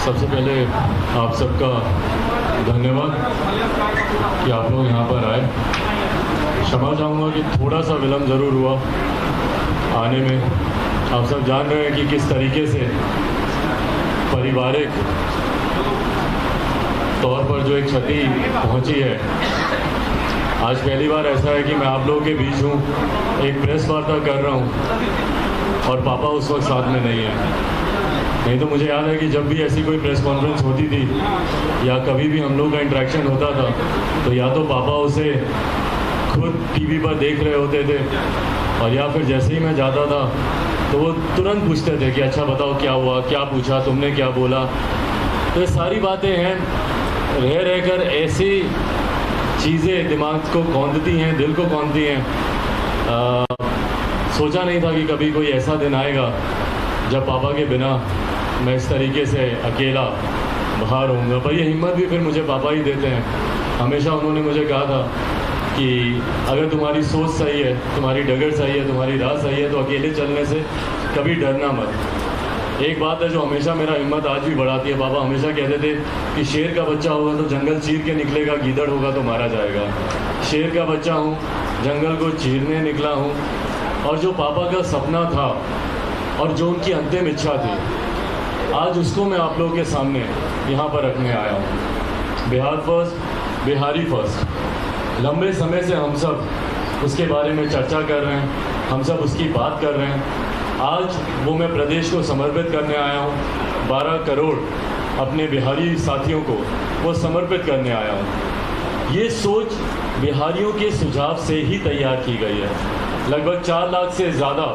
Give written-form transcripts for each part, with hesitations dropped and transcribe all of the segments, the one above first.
सबसे पहले आप सबका धन्यवाद कि आप लोग यहाँ पर आए। क्षमा चाहूँगा कि थोड़ा सा विलम्ब ज़रूर हुआ आने में। आप सब जान रहे हैं कि किस तरीके से पारिवारिक तौर पर जो एक क्षति पहुँची है। आज पहली बार ऐसा है कि मैं आप लोगों के बीच हूँ, एक प्रेस वार्ता कर रहा हूँ और पापा उस वक्त साथ में नहीं है। नहीं तो मुझे याद है कि जब भी ऐसी कोई प्रेस कॉन्फ्रेंस होती थी या कभी भी हम लोग का इंटरेक्शन होता था तो या तो पापा उसे खुद टीवी पर देख रहे होते थे और या फिर जैसे ही मैं जाता था तो वो तुरंत पूछते थे कि अच्छा बताओ क्या हुआ, क्या पूछा, तुमने क्या बोला। तो ये सारी बातें हैं, रह रहकर ऐसी चीज़ें दिमाग को कौंधती हैं, दिल को कौंधती हैं। सोचा नहीं था कि कभी कोई ऐसा दिन आएगा जब पापा के बिना मैं इस तरीके से अकेला बाहर होऊंगा। पर ये हिम्मत भी फिर मुझे पापा ही देते हैं। हमेशा उन्होंने मुझे कहा था कि अगर तुम्हारी सोच सही है, तुम्हारी डगर सही है, तुम्हारी राह सही है तो अकेले चलने से कभी डरना मत। एक बात है जो हमेशा मेरा हिम्मत आज भी बढ़ाती है। पापा हमेशा कहते थे कि शेर का बच्चा होगा तो जंगल चीर के निकलेगा, गीदड़ होगा तो मारा जाएगा। शेर का बच्चा हूँ, जंगल को चीरने निकला हूँ। और जो पापा का सपना था और जो उनकी अंतिम इच्छा थी, आज उसको मैं आप लोगों के सामने यहाँ पर रखने आया हूँ। Bihar first, Bihari first. लंबे समय से हम सब उसके बारे में चर्चा कर रहे हैं, हम सब उसकी बात कर रहे हैं। आज वो मैं प्रदेश को समर्पित करने आया हूँ। 12 करोड़ अपने बिहारी साथियों को वो समर्पित करने आया हूँ। ये सोच बिहारियों के सुझाव से ही तैयार की गई है। लगभग 4 लाख से ज़्यादा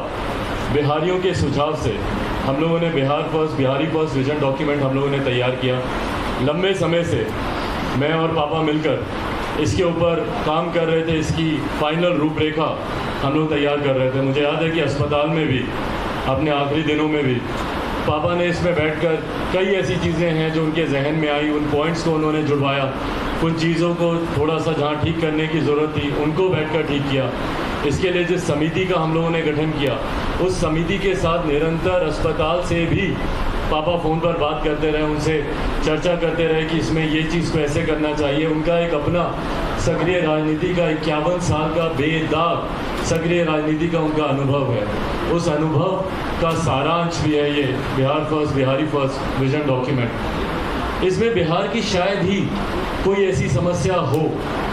बिहारियों के सुझाव से हम लोगों ने Bihar first, Bihari first vision document हम लोगों ने तैयार किया। लंबे समय से मैं और पापा मिलकर इसके ऊपर काम कर रहे थे। इसकी फाइनल रूपरेखा हम लोग तैयार कर रहे थे। मुझे याद है कि अस्पताल में भी, अपने आखिरी दिनों में भी पापा ने इसमें बैठकर कई ऐसी चीज़ें हैं जो उनके जहन में आई, उन पॉइंट्स को उन्होंने जुड़वाया। कुछ चीज़ों को थोड़ा सा जहाँ ठीक करने की ज़रूरत थी उनको बैठकर ठीक किया। इसके लिए जिस समिति का हम लोगों ने गठन किया, उस समिति के साथ निरंतर अस्पताल से भी पापा फ़ोन पर बात करते रहे, उनसे चर्चा करते रहे कि इसमें ये चीज़ को ऐसे करना चाहिए। उनका एक अपना सक्रिय राजनीति का 51 साल का बेदाग सक्रिय राजनीति का उनका अनुभव है। उस अनुभव का सारांश भी है ये Bihar first, Bihari first vision document. इसमें बिहार की शायद ही कोई ऐसी समस्या हो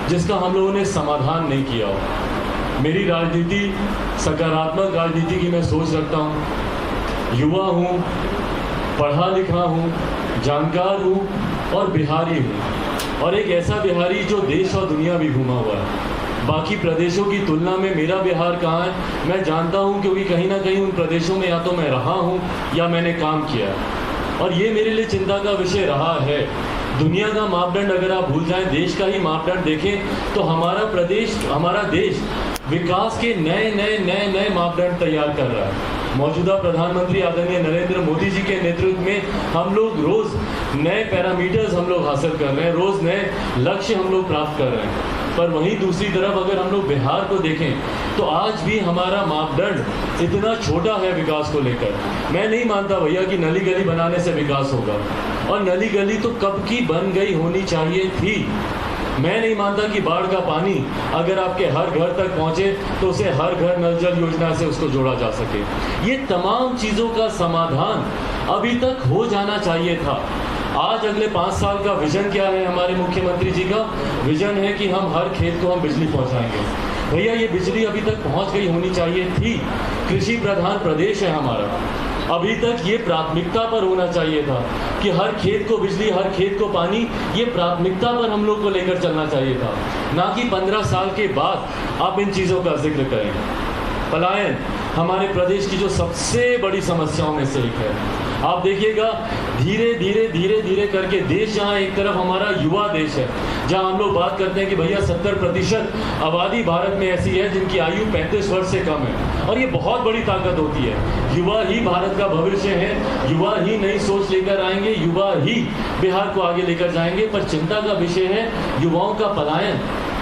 जिसका हम लोगों ने समाधान नहीं किया हो। मेरी राजनीति सकारात्मक राजनीति की मैं सोच रखता हूँ। युवा हूँ, पढ़ा लिखा हूँ, जानकार हूँ और बिहारी हूँ। और एक ऐसा बिहारी जो देश और दुनिया भी घूमा हुआ है। बाकी प्रदेशों की तुलना में मेरा बिहार कहाँ है मैं जानता हूँ, क्योंकि कहीं ना कहीं उन प्रदेशों में या तो मैं रहा हूँ या मैंने काम किया है। और ये मेरे लिए चिंता का विषय रहा है। दुनिया का मापदंड अगर आप भूल जाएं, देश का ही मापदंड देखें तो हमारा प्रदेश, हमारा देश विकास के नए मापदंड तैयार कर रहा है। मौजूदा प्रधानमंत्री आदरणीय नरेंद्र मोदी जी के नेतृत्व में हम लोग रोज़ नए पैरामीटर्स हम लोग हासिल कर रहे हैं, रोज़ नए लक्ष्य हम लोग प्राप्त कर रहे हैं। पर वहीं दूसरी तरफ अगर हम लोग बिहार को देखें तो आज भी हमारा मापदंड इतना छोटा है विकास को लेकर। मैं नहीं मानता भैया कि नली गली बनाने से विकास होगा, और नली गली तो कब की बन गई होनी चाहिए थी। मैं नहीं मानता कि बाढ़ का पानी अगर आपके हर घर तक पहुंचे तो उसे हर घर नल जल योजना से उसको जोड़ा जा सके। ये तमाम चीज़ों का समाधान अभी तक हो जाना चाहिए था। आज अगले 5 साल का विजन क्या है हमारे मुख्यमंत्री जी का? विजन है कि हम हर खेत को हम बिजली पहुंचाएंगे। भैया ये बिजली अभी तक पहुंच गई होनी चाहिए थी। कृषि प्रधान प्रदेश है हमारा, अभी तक ये प्राथमिकता पर होना चाहिए था कि हर खेत को बिजली, हर खेत को पानी, ये प्राथमिकता पर हम लोग को लेकर चलना चाहिए था, ना कि 15 साल के बाद आप इन चीज़ों का जिक्र करें। पलायन हमारे प्रदेश की जो सबसे बड़ी समस्याओं में से एक है। आप देखिएगा धीरे धीरे करके देश, जहाँ एक तरफ हमारा युवा देश है, जहाँ हम लोग बात करते हैं कि भैया 70% आबादी भारत में ऐसी है जिनकी आयु 35 वर्ष से कम है, और ये बहुत बड़ी ताकत होती है। युवा ही भारत का भविष्य है, युवा ही नई सोच लेकर आएंगे, युवा ही बिहार को आगे लेकर जाएंगे। पर चिंता का विषय है युवाओं का पलायन।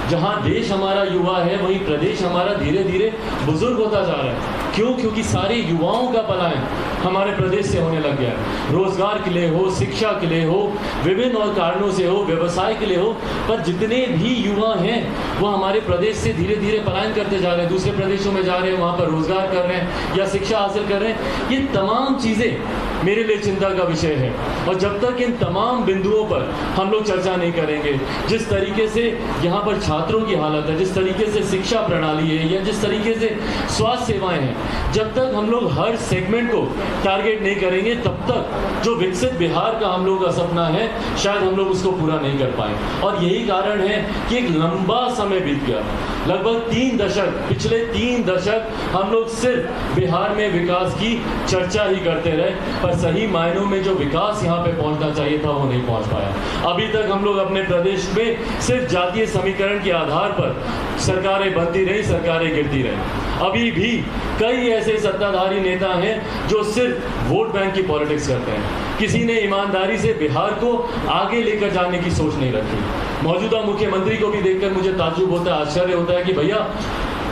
जहाँ देश हमारा युवा है, वहीं प्रदेश हमारा धीरे धीरे बुजुर्ग होता जा रहा है। क्यों? क्योंकि सारे युवाओं का पलायन हमारे प्रदेश से होने लग गया है। रोजगार के लिए हो, शिक्षा के लिए हो, विभिन्न और कारणों से हो, व्यवसाय के लिए हो, पर जितने भी युवा हैं वो हमारे प्रदेश से धीरे धीरे पलायन करते जा रहे हैं, दूसरे प्रदेशों में जा रहे हैं, वहाँ पर रोजगार कर रहे हैं या शिक्षा हासिल कर रहे हैं। ये तमाम चीज़ें मेरे लिए चिंता का विषय है। और जब तक इन तमाम बिंदुओं पर हम लोग चर्चा नहीं करेंगे, जिस तरीके से यहाँ पर छात्रों की हालत है, जिस तरीके से शिक्षा प्रणाली है या जिस तरीके से स्वास्थ्य सेवाएं हैं, जब तक हम लोग हर सेगमेंट को टारगेट नहीं करेंगे, तब तक जो विकसित बिहार का हम लोग का सपना है शायद हम लोग उसको पूरा नहीं कर पाए। और यही कारण है कि एक लंबा समय बीत गया, लगभग 3 दशक, पिछले 3 दशक हम लोग सिर्फ बिहार में विकास की चर्चा ही करते रहे, पर सही मायनों में जो विकास यहाँ पे पहुंचना चाहिए था वो नहीं पहुंच पाया। अभी तक हम लोग अपने प्रदेश में सिर्फ जातीय समीकरण के आधार पर सरकारें बनती रही, सरकारें गिरती रही। अभी भी कई ऐसे सत्ताधारी नेता हैं जो सिर्फ वोट बैंक की पॉलिटिक्स करते हैं। किसी ने ईमानदारी से बिहार को आगे लेकर जाने की सोच नहीं रखी। मौजूदा मुख्यमंत्री को भी देखकर मुझे ताज्जुब होता है, आश्चर्य होता है कि भैया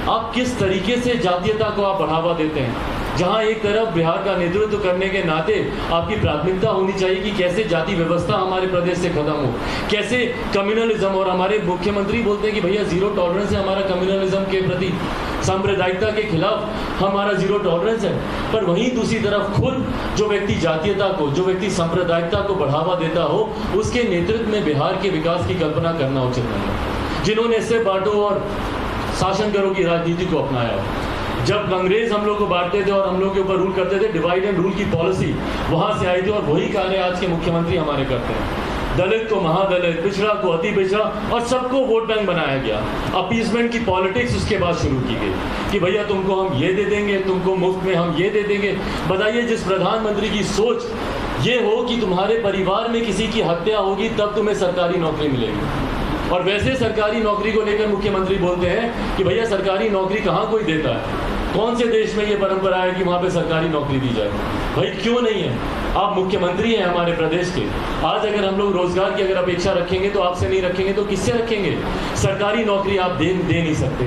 आप किस तरीके से जातीयता को आप बढ़ावा देते हैं, जहां एक तरफ बिहार का नेतृत्व करने के नाते आपकी प्राथमिकता होनी चाहिए कि कैसे जाति व्यवस्था हमारे प्रदेश से खत्म हो, कैसे कम्युनलिज्म, और हमारे मुख्यमंत्री बोलते हैं कि भैया जीरो टॉलरेंस है हमारा कम्युनलिज्म के प्रति, सांप्रदायिकता के खिलाफ हमारा जीरो टॉलरेंस है। पर वहीं दूसरी तरफ खुद जो व्यक्ति जातीयता को, जो व्यक्ति सांप्रदायिकता को बढ़ावा देता हो, उसके नेतृत्व में बिहार के विकास की कल्पना करना उचित नहीं है। जिन्होंने इससे बांटो और शासन करो की राजनीति को अपनाया, जब अंग्रेज हम लोग को बांटते थे और हम लोग के ऊपर रूल करते थे, डिवाइड एंड रूल की पॉलिसी वहां से आई थी, और वही कार्य आज के मुख्यमंत्री हमारे करते हैं। दलित को महादलित, पिछड़ा को अति पिछड़ा, और सबको वोट बैंक बनाया गया। अपीसमेंट की पॉलिटिक्स उसके बाद शुरू की गई कि भैया तुमको हम ये दे देंगे, तुमको मुफ्त में हम ये दे देंगे। बताइए, जिस प्रधानमंत्री की सोच ये हो कि तुम्हारे परिवार में किसी की हत्या होगी तब तुम्हें सरकारी नौकरी मिलेगी, और वैसे सरकारी नौकरी को लेकर मुख्यमंत्री बोलते हैं कि भैया सरकारी नौकरी कहाँ कोई देता है, कौन से देश में ये परंपरा है कि वहाँ पे सरकारी नौकरी दी जाए? भाई क्यों नहीं है? आप मुख्यमंत्री हैं हमारे प्रदेश के। आज अगर हम लोग रोजगार की अगर अपेक्षा रखेंगे तो आपसे नहीं रखेंगे तो किससे रखेंगे? सरकारी नौकरी आप दे नहीं सकते।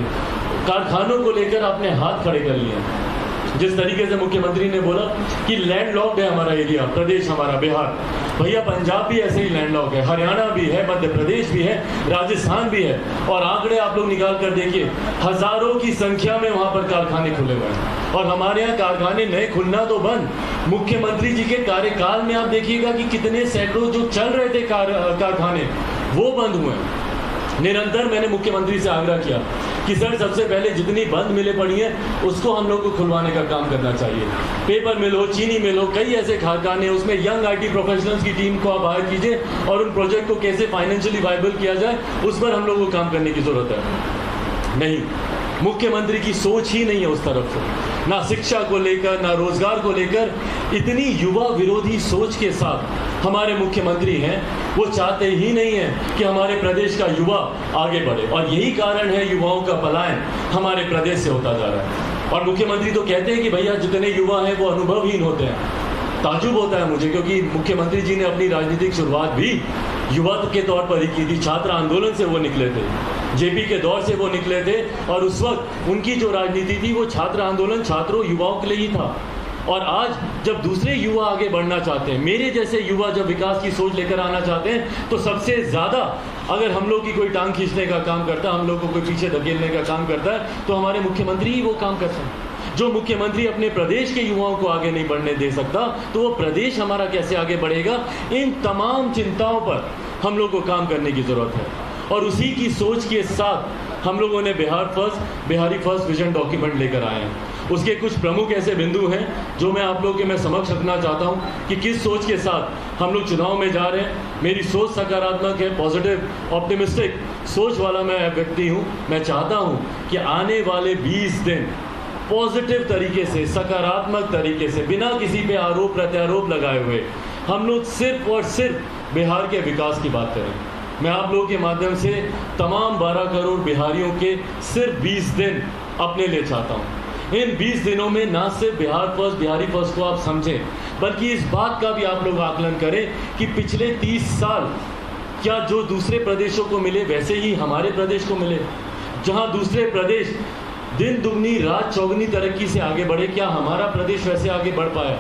कारखानों को लेकर आपने हाथ खड़े कर लिए। जिस तरीके से मुख्यमंत्री ने बोला कि लैंडलॉक्ड है हमारा एरिया, प्रदेश हमारा बिहार, भैया पंजाब भी ऐसे ही लैंडलॉक है, हरियाणा भी है, मध्य प्रदेश भी है, राजस्थान भी है, और आंकड़े आप लोग निकाल कर देखिए, हजारों की संख्या में वहां पर कारखाने खुले हुए हैं। और हमारे यहाँ कारखाने नए खुलना तो बंद, मुख्यमंत्री जी के कार्यकाल में आप देखिएगा कि कितने सैकड़ों जो चल रहे थे कारखाने वो बंद हुए। निरंतर मैंने मुख्यमंत्री से आग्रह किया कि सर सबसे पहले जितनी बंद मिलें पड़ी हैं उसको हम लोग को खुलवाने का काम करना चाहिए। पेपर मिल हो, चीनी मिल हो, कई ऐसे कारखाने, उसमें यंग आईटी प्रोफेशनल्स की टीम को आप हायर कीजिए और उन प्रोजेक्ट को कैसे फाइनेंशियली वायबल किया जाए उस पर हम लोग को काम करने की जरूरत है। नहीं, मुख्यमंत्री की सोच ही नहीं है उस तरफ से, ना शिक्षा को लेकर ना रोजगार को लेकर। इतनी युवा विरोधी सोच के साथ हमारे मुख्यमंत्री हैं, वो चाहते ही नहीं है कि हमारे प्रदेश का युवा आगे बढ़े, और यही कारण है युवाओं का पलायन हमारे प्रदेश से होता जा रहा है। और मुख्यमंत्री तो कहते हैं कि भैया जितने युवा हैं वो अनुभवहीन होते हैं। ताज्जुब होता है मुझे, क्योंकि मुख्यमंत्री जी ने अपनी राजनीतिक शुरुआत भी युवा के तौर पर ही की थी। छात्र आंदोलन से वो निकले थे, जेपी के दौर से वो निकले थे, और उस वक्त उनकी जो राजनीति थी वो छात्र आंदोलन छात्रों युवाओं के लिए ही था। और आज जब दूसरे युवा आगे बढ़ना चाहते हैं, मेरे जैसे युवा जब विकास की सोच लेकर आना चाहते हैं, तो सबसे ज़्यादा अगर हम लोग की कोई टांग खींचने का काम करता है, हम लोग को कोई पीछे धकेलने का काम करता है, तो हमारे मुख्यमंत्री ही वो काम करते हैं। जो मुख्यमंत्री अपने प्रदेश के युवाओं को आगे नहीं बढ़ने दे सकता, तो वो प्रदेश हमारा कैसे आगे बढ़ेगा? इन तमाम चिंताओं पर हम लोग को काम करने की ज़रूरत है। और उसी की सोच के साथ हम लोगों ने बिहारी फर्स्ट विजन डॉक्यूमेंट लेकर आए हैं। उसके कुछ प्रमुख ऐसे बिंदु हैं जो मैं आप लोगों के मैं समक्ष रखना चाहता हूं कि किस सोच के साथ हम लोग चुनाव में जा रहे हैं। मेरी सोच सकारात्मक है, पॉजिटिव ऑप्टिमिस्टिक सोच वाला मैं व्यक्ति हूं। मैं चाहता हूं कि आने वाले 20 दिन पॉजिटिव तरीके से, सकारात्मक तरीके से, बिना किसी पे आरोप प्रत्यारोप लगाए हुए हम लोग सिर्फ और सिर्फ बिहार के विकास की बात करें। मैं आप लोगों के माध्यम से तमाम 12 करोड़ बिहारियों के सिर्फ 20 दिन अपने लिए चाहता हूं। इन 20 दिनों में ना सिर्फ बिहारी फर्स्ट को आप समझें, बल्कि इस बात का भी आप लोग आकलन करें कि पिछले 30 साल क्या जो दूसरे प्रदेशों को मिले वैसे ही हमारे प्रदेश को मिले। जहां दूसरे प्रदेश दिन दुगनी रात चौगनी तरक्की से आगे बढ़े, क्या हमारा प्रदेश वैसे आगे बढ़ पाया?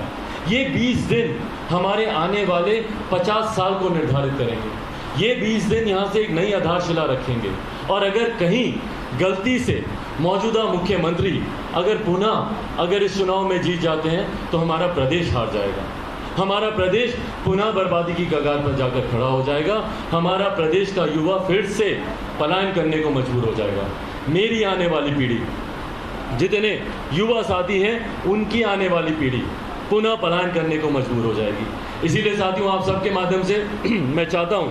ये 20 दिन हमारे आने वाले 50 साल को निर्धारित करेंगे। ये 20 दिन यहाँ से एक नई आधारशिला रखेंगे। और अगर कहीं गलती से मौजूदा मुख्यमंत्री अगर इस चुनाव में जीत जाते हैं तो हमारा प्रदेश हार जाएगा, हमारा प्रदेश पुनः बर्बादी की कगार पर जाकर खड़ा हो जाएगा, हमारा प्रदेश का युवा फिर से पलायन करने को मजबूर हो जाएगा। मेरी आने वाली पीढ़ी, जितने युवा साथी हैं, उनकी आने वाली पीढ़ी पुनः पलायन करने को मजबूर हो जाएगी। इसीलिए साथियों, आप सबके माध्यम से मैं चाहता हूं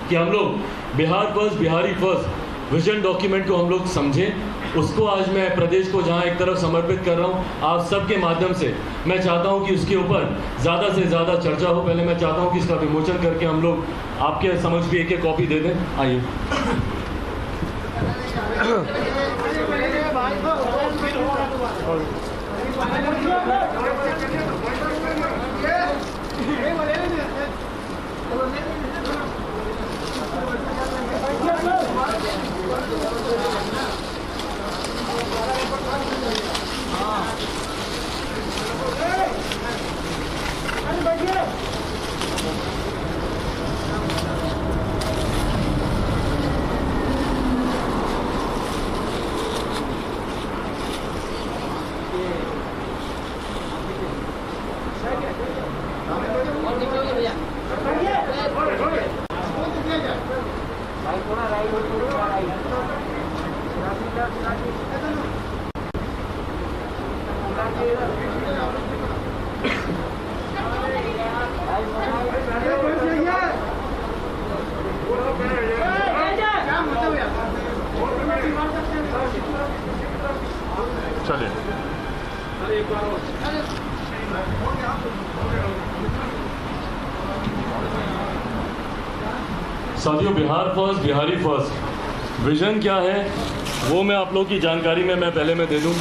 कि हम लोग Bihar first, Bihari first vision document को हम लोग समझें। उसको आज मैं प्रदेश को जहां एक तरफ समर्पित कर रहा हूं, आप सबके माध्यम से मैं चाहता हूं कि उसके ऊपर ज़्यादा से ज़्यादा चर्चा हो। पहले मैं चाहता हूं कि इसका विमोचन करके हम लोग आपके समझ भी एक कॉपी दे दें। आइए। चलिए साथियों, Bihar first, Bihari first vision क्या है वो मैं आप लोगों की जानकारी में पहले दे दूं।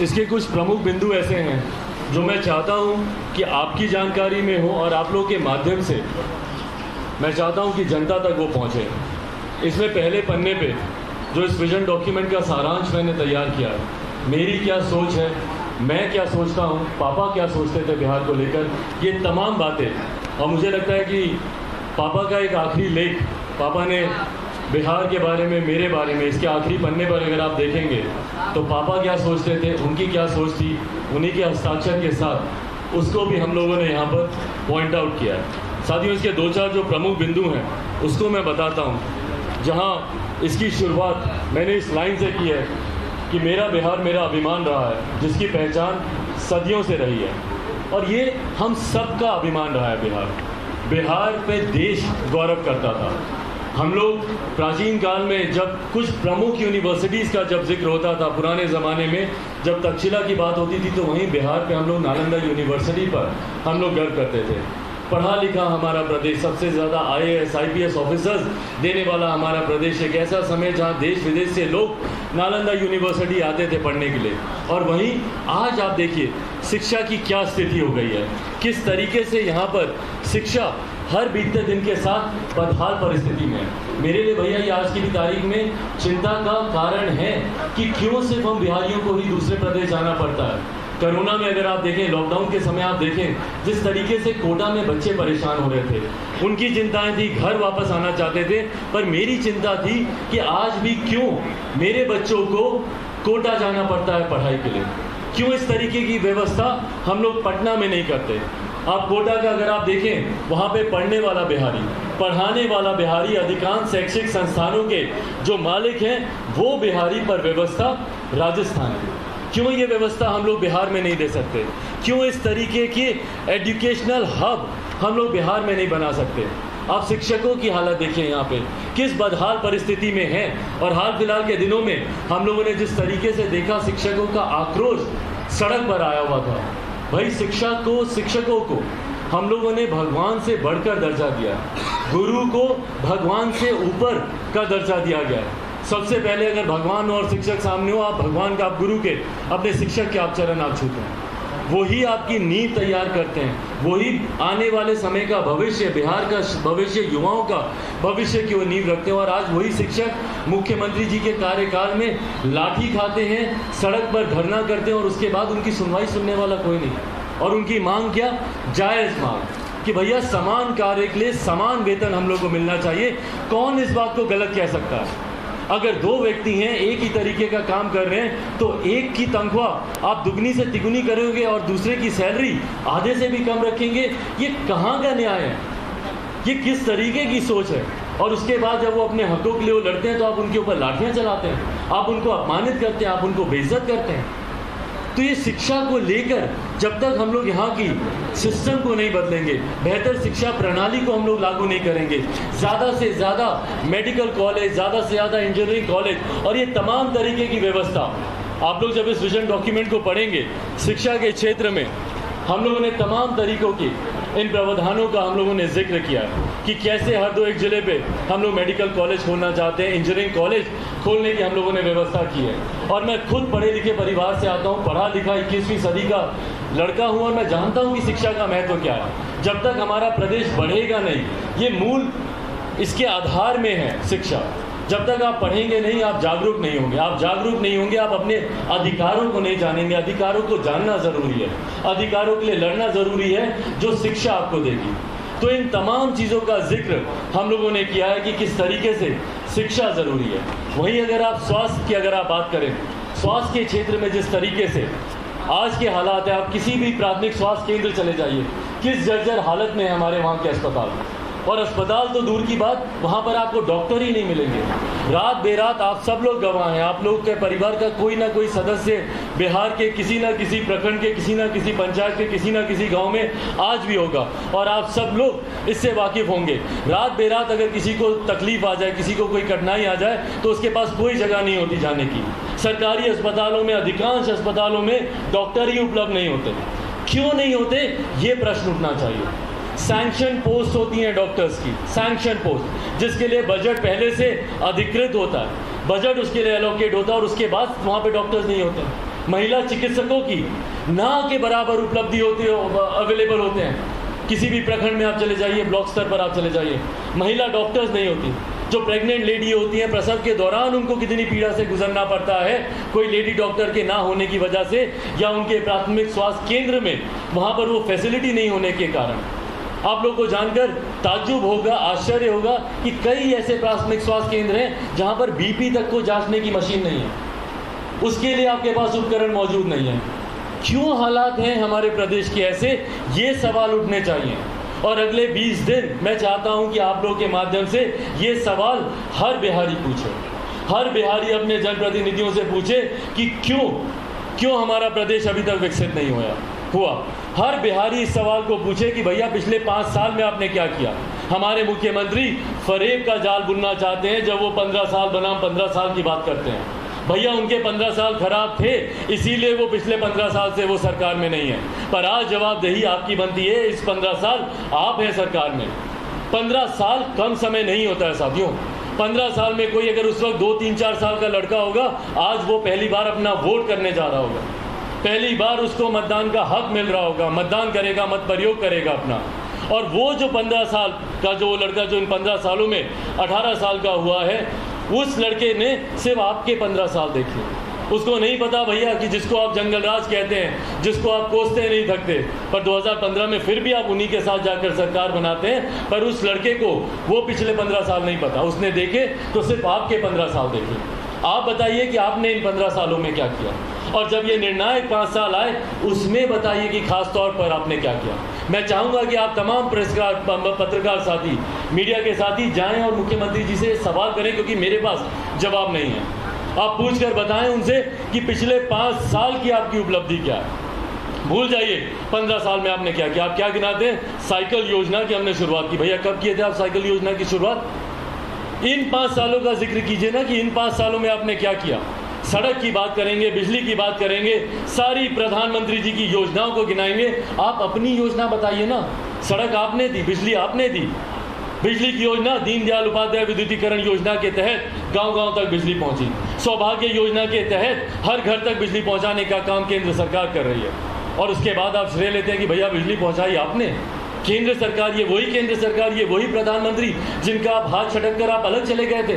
इसके कुछ प्रमुख बिंदु ऐसे हैं जो मैं चाहता हूं कि आपकी जानकारी में हो और आप लोगों के माध्यम से मैं चाहता हूं कि जनता तक वो पहुंचे। इसमें पहले पन्ने पे जो इस विजन डॉक्यूमेंट का सारांश मैंने तैयार किया है, मेरी क्या सोच है, मैं क्या सोचता हूं, पापा क्या सोचते थे बिहार को लेकर, ये तमाम बातें। और मुझे लगता है कि पापा का एक आखिरी लेख पापा ने बिहार के बारे में, मेरे बारे में, इसके आखिरी पन्ने पर अगर आप देखेंगे तो पापा क्या सोचते थे, उनकी क्या सोच थी, उन्हीं के हस्ताक्षर के साथ उसको भी हम लोगों ने यहाँ पर पॉइंट आउट किया है। साथियों, इसके 2-4 जो प्रमुख बिंदु हैं उसको मैं बताता हूँ। जहाँ इसकी शुरुआत मैंने इस लाइन से की है कि मेरा बिहार मेरा अभिमान रहा है, जिसकी पहचान सदियों से रही है, और ये हम सबका अभिमान रहा है। बिहार पे देश गौरव करता था। हम लोग प्राचीन काल में जब कुछ प्रमुख यूनिवर्सिटीज़ का जब जिक्र होता था, पुराने ज़माने में जब तक्षशिला की बात होती थी, तो वहीं बिहार पे हम लोग नालंदा यूनिवर्सिटी पर हम लोग गर्व करते थे। पढ़ा लिखा हमारा प्रदेश, सबसे ज़्यादा IAS IPS ऑफिसर्स देने वाला हमारा प्रदेश, एक ऐसा समय जहाँ देश विदेश से लोग नालंदा यूनिवर्सिटी आते थे पढ़ने के लिए। और वहीं आज आप देखिए शिक्षा की क्या स्थिति हो गई है, किस तरीके से यहाँ पर शिक्षा हर बीतते दिन के साथ बदहाल परिस्थिति में है। मेरे लिए भैया ये आज की भी तारीख में चिंता का कारण है कि क्यों सिर्फ हम बिहारियों को ही दूसरे प्रदेश जाना पड़ता है। कोरोना में अगर आप देखें, लॉकडाउन के समय आप देखें जिस तरीके से कोटा में बच्चे परेशान हो रहे थे, उनकी चिंताएं थी, घर वापस आना चाहते थे, पर मेरी चिंता थी कि आज भी क्यों मेरे बच्चों को कोटा जाना पड़ता है पढ़ाई के लिए, क्यों इस तरीके की व्यवस्था हम लोग पटना में नहीं करते। आप कोटा का अगर आप देखें, वहाँ पे पढ़ने वाला बिहारी, पढ़ाने वाला बिहारी, अधिकांश शैक्षिक संस्थानों के जो मालिक हैं वो बिहारी, पर व्यवस्था राजस्थान है। क्यों ये व्यवस्था हम लोग बिहार में नहीं दे सकते? क्यों इस तरीके की एजुकेशनल हब हम लोग बिहार में नहीं बना सकते? आप शिक्षकों की हालत देखिए यहाँ पे किस बदहाल परिस्थिति में है। और हाल फिलहाल के दिनों में हम लोगों ने जिस तरीके से देखा, शिक्षकों का आक्रोश सड़क पर आया हुआ था। भाई शिक्षकों को हम लोगों ने भगवान से बढ़कर दर्जा दिया, गुरु को भगवान से ऊपर का दर्जा दिया गया। सबसे पहले अगर भगवान और शिक्षक सामने हो, आप भगवान का, आप गुरु के, अपने शिक्षक के आप चरण आप छूते हैं, वही आपकी नींव तैयार करते हैं, वही आने वाले समय का भविष्य, बिहार का भविष्य, युवाओं का भविष्य की वो नींव रखते हैं। और आज वही शिक्षक मुख्यमंत्री जी के कार्यकाल में लाठी खाते हैं, सड़क पर धरना करते हैं और उसके बाद उनकी सुनवाई सुनने वाला कोई नहीं। और उनकी मांग क्या? जायज़ मांग कि भैया समान कार्य के लिए समान वेतन हम लोग को मिलना चाहिए। कौन इस बात को गलत कह सकता है? अगर दो व्यक्ति हैं, एक ही तरीके का काम कर रहे हैं, तो एक की तनख्वाह आप दुगनी से तिगुनी करोगे और दूसरे की सैलरी आधे से भी कम रखेंगे। ये कहाँ का न्याय है? ये किस तरीके की सोच है? और उसके बाद जब वो अपने हकों के लिए वो लड़ते हैं तो आप उनके ऊपर लाठियाँ चलाते हैं, आप उनको अपमानित करते हैं, आप उनको बेइज्जत करते हैं। तो ये शिक्षा को लेकर जब तक हम लोग यहाँ की सिस्टम को नहीं बदलेंगे, बेहतर शिक्षा प्रणाली को हम लोग लागू नहीं करेंगे, ज़्यादा से ज़्यादा मेडिकल कॉलेज, ज़्यादा से ज़्यादा इंजीनियरिंग कॉलेज और ये तमाम तरीके की व्यवस्था, आप लोग जब इस विजन डॉक्यूमेंट को पढ़ेंगे, शिक्षा के क्षेत्र में हम लोगों ने तमाम तरीकों की इन प्रावधानों का हम लोगों ने जिक्र किया कि कैसे हर 2-1 जिले पे हम लोग मेडिकल कॉलेज खोलना चाहते हैं, इंजीनियरिंग कॉलेज खोलने की हम लोगों ने व्यवस्था की है। और मैं खुद पढ़े लिखे परिवार से आता हूँ, पढ़ा लिखा 21वीं सदी का लड़का हूँ और मैं जानता हूँ कि शिक्षा का महत्व क्या है। जब तक हमारा प्रदेश बढ़ेगा नहीं, ये मूल इसके आधार में है शिक्षा। जब तक आप पढ़ेंगे नहीं, आप जागरूक नहीं होंगे। आप जागरूक नहीं होंगे, आप अपने अधिकारों को नहीं जानेंगे। अधिकारों को जानना ज़रूरी है, अधिकारों के लिए लड़ना ज़रूरी है, जो शिक्षा आपको देगी। तो इन तमाम चीज़ों का जिक्र हम लोगों ने किया है कि किस तरीके से शिक्षा ज़रूरी है। वहीं अगर आप स्वास्थ्य की अगर आप बात करें, स्वास्थ्य के क्षेत्र में जिस तरीके से आज के हालात है, आप किसी भी प्राथमिक स्वास्थ्य केंद्र चले जाइए, किस जर्जर हालत में है हमारे वहाँ के अस्पताल। और अस्पताल तो दूर की बात, वहाँ पर आपको डॉक्टर ही नहीं मिलेंगे। रात बेरात आप सब लोग गवाह हैं। आप लोग के परिवार का कोई ना कोई सदस्य बिहार के किसी ना किसी प्रखंड के, किसी ना किसी पंचायत के, किसी ना किसी गांव में आज भी होगा और आप सब लोग इससे वाकिफ़ होंगे। रात बेरात अगर किसी को तकलीफ आ जाए, किसी को कोई कठिनाई आ जाए, तो उसके पास कोई जगह नहीं होती जाने की। सरकारी अस्पतालों में, अधिकांश अस्पतालों में डॉक्टर ही उपलब्ध नहीं होते। क्यों नहीं होते, ये प्रश्न उठना चाहिए। सैंक्शन पोस्ट होती हैं डॉक्टर्स की, सैंक्शन पोस्ट, जिसके लिए बजट पहले से अधिकृत होता है, बजट उसके लिए एलोकेट होता है और उसके बाद वहाँ पे डॉक्टर्स नहीं होते। महिला चिकित्सकों की ना के बराबर उपलब्धि होती है, अवेलेबल होते हैं। किसी भी प्रखंड में आप चले जाइए, ब्लॉक स्तर पर आप चले जाइए, महिला डॉक्टर्स नहीं होती। जो प्रेग्नेंट लेडी होती हैं, प्रसव के दौरान उनको कितनी पीड़ा से गुजरना पड़ता है कोई लेडी डॉक्टर के ना होने की वजह से, या उनके प्राथमिक स्वास्थ्य केंद्र में वहाँ पर वो फैसिलिटी नहीं होने के कारण। आप लोग को जानकर ताज्जुब होगा, आश्चर्य होगा कि कई ऐसे प्राथमिक स्वास्थ्य केंद्र हैं जहां पर बीपी तक को जांचने की मशीन नहीं है, उसके लिए आपके पास उपकरण मौजूद नहीं है। क्यों हालात हैं हमारे प्रदेश के ऐसे, ये सवाल उठने चाहिए। और अगले 20 दिन मैं चाहता हूं कि आप लोग के माध्यम से ये सवाल हर बिहारी पूछे, हर बिहारी अपने जनप्रतिनिधियों से पूछे कि क्यों हमारा प्रदेश अभी तक विकसित नहीं हुआ। हर बिहारी इस सवाल को पूछे कि भैया पिछले 5 साल में आपने क्या किया। हमारे मुख्यमंत्री फरेब का जाल बुनना चाहते हैं, जब वो 15 साल बनाम 15 साल की बात करते हैं। भैया उनके 15 साल खराब थे, इसीलिए वो पिछले 15 साल से वो सरकार में नहीं है। पर आज जवाबदेही आपकी बनती है, इस 15 साल आप हैं सरकार में। 15 साल कम समय नहीं होता है साथियों। 15 साल में कोई अगर उस वक्त 2-3-4 साल का लड़का होगा, आज वो पहली बार अपना वोट करने जा रहा होगा, पहली बार उसको मतदान का हक मिल रहा होगा, मतदान करेगा, मत प्रयोग करेगा अपना। और वो जो 15 साल का जो लड़का जो इन 15 सालों में 18 साल का हुआ है, उस लड़के ने सिर्फ आपके 15 साल देखे। उसको नहीं पता भैया कि जिसको आप जंगल राज कहते हैं, जिसको आप कोसते नहीं थकते, पर 2015 में फिर भी आप उन्हीं के साथ जाकर सरकार बनाते हैं। पर उस लड़के को वो पिछले 15 साल नहीं पता, उसने देखे तो सिर्फ आपके 15 साल देखे। आप बताइए कि आपने इन 15 सालों में क्या किया, और जब ये निर्णायक 5 साल आए उसमें बताइए कि खास तौर पर आपने क्या किया। मैं चाहूँगा कि आप तमाम पत्रकार साथी, मीडिया के साथी जाएं और मुख्यमंत्री जी से सवाल करें, क्योंकि मेरे पास जवाब नहीं है। आप पूछ कर बताएं उनसे कि पिछले 5 साल की आपकी उपलब्धि क्या है। भूल जाइए 15 साल में आपने क्या किया। आप क्या गिनाते हैं? साइकिल योजना की हमने शुरुआत की। भैया कब किए थे आप साइकिल योजना की शुरुआत? इन 5 सालों का जिक्र कीजिए ना कि इन 5 सालों में आपने क्या किया। सड़क की बात करेंगे, बिजली की बात करेंगे, सारी प्रधानमंत्री जी की योजनाओं को गिनाएंगे। आप अपनी योजना बताइए ना। सड़क आपने दी, बिजली आपने दी। बिजली की योजना दीनदयाल उपाध्याय विद्युतीकरण योजना के तहत गांव-गांव तक बिजली पहुंची। सौभाग्य योजना के तहत हर घर तक बिजली पहुंचाने का काम केंद्र सरकार कर रही है। और उसके बाद आप श्रेय लेते हैं कि भैया बिजली पहुंचाई आपने। केंद्र सरकार, ये वही केंद्र सरकार, ये वही प्रधानमंत्री जिनका आप हाथ छटक कर आप अलग चले गए थे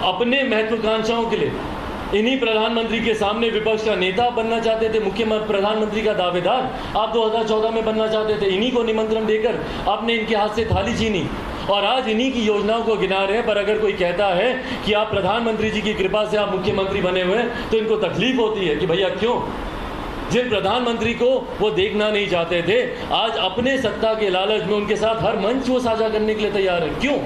अपने महत्वाकांक्षाओं के लिए। इन्हीं प्रधानमंत्री के सामने विपक्ष का नेता बनना चाहते थे, मुख्यमंत्री प्रधानमंत्री का दावेदार आप 2014 में बनना चाहते थे। इन्हीं को निमंत्रण देकर आपने इनके हाथ से थाली छीनी और आज इन्हीं की योजनाओं को गिना रहे हैं। पर अगर कोई कहता है कि आप प्रधानमंत्री जी की कृपा से आप मुख्यमंत्री बने हुए हैं तो इनको तकलीफ होती है कि भैया क्यों? जिन प्रधानमंत्री को वो देखना नहीं चाहते थे, आज अपने सत्ता के लालच में उनके साथ हर मंच वो साझा करने के लिए तैयार है। क्यों?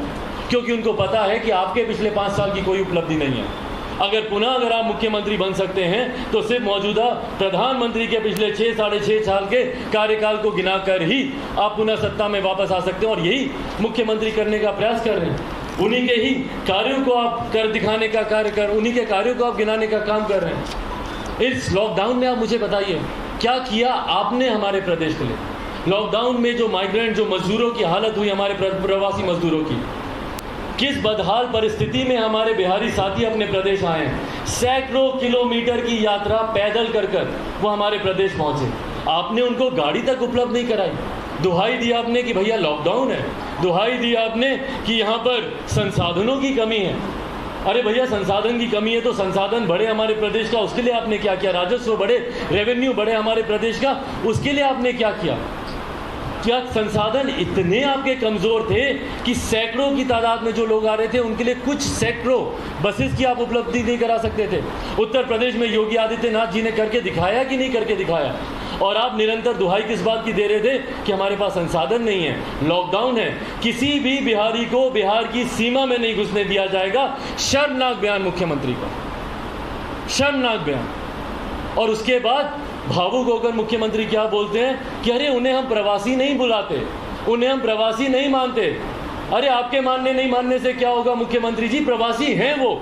क्योंकि उनको पता है कि आपके पिछले 5 साल की कोई उपलब्धि नहीं है। अगर आप मुख्यमंत्री बन सकते हैं तो सिर्फ मौजूदा प्रधानमंत्री के पिछले 6 साढ़े 6 साल के कार्यकाल को गिनाकर ही आप पुनः सत्ता में वापस आ सकते हैं। और यही मुख्यमंत्री करने का प्रयास कर रहे हैं। उन्हीं के ही कार्यों को आप कर दिखाने का कार्य कर, उन्हीं के कार्यों को आप गिनाने का काम कर रहे हैं। इस लॉकडाउन में आप मुझे बताइए क्या किया आपने हमारे प्रदेश के लिए? लॉकडाउन में जो माइग्रेंट, जो मजदूरों की हालत हुई, हमारे प्रवासी मजदूरों की, किस बदहाल परिस्थिति में हमारे बिहारी साथी अपने प्रदेश आए हैं। सैकड़ों किलोमीटर की यात्रा पैदल कर वो हमारे प्रदेश पहुंचे। आपने उनको गाड़ी तक उपलब्ध नहीं कराई। दुहाई दी आपने कि भैया लॉकडाउन है, दुहाई दी आपने कि यहाँ पर संसाधनों की कमी है। अरे भैया संसाधन की कमी है तो संसाधन बढ़े हमारे प्रदेश का, उसके लिए आपने क्या किया? राजस्व बढ़े, रेवेन्यू बढ़े हमारे प्रदेश का, उसके लिए आपने क्या किया? क्या संसाधन इतने आपके कमजोर थे कि सैकड़ों की तादाद में जो लोग आ रहे थे उनके लिए कुछ सैकड़ों बसेस की आप उपलब्धि नहीं करा सकते थे? उत्तर प्रदेश में योगी आदित्यनाथ जी ने करके दिखाया कि नहीं करके दिखाया? और आप निरंतर दुहाई किस बात की दे रहे थे कि हमारे पास संसाधन नहीं है, लॉकडाउन है, किसी भी बिहारी को बिहार की सीमा में नहीं घुसने दिया जाएगा। शर्मनाक बयान मुख्यमंत्री का, शर्मनाक बयान। और उसके बाद भावुक होकर मुख्यमंत्री क्या बोलते हैं कि अरे उन्हें हम प्रवासी नहीं बुलाते, उन्हें हम प्रवासी नहीं मानते। अरे आपके मानने नहीं मानने से क्या होगा मुख्यमंत्री जी? प्रवासी हैं वो।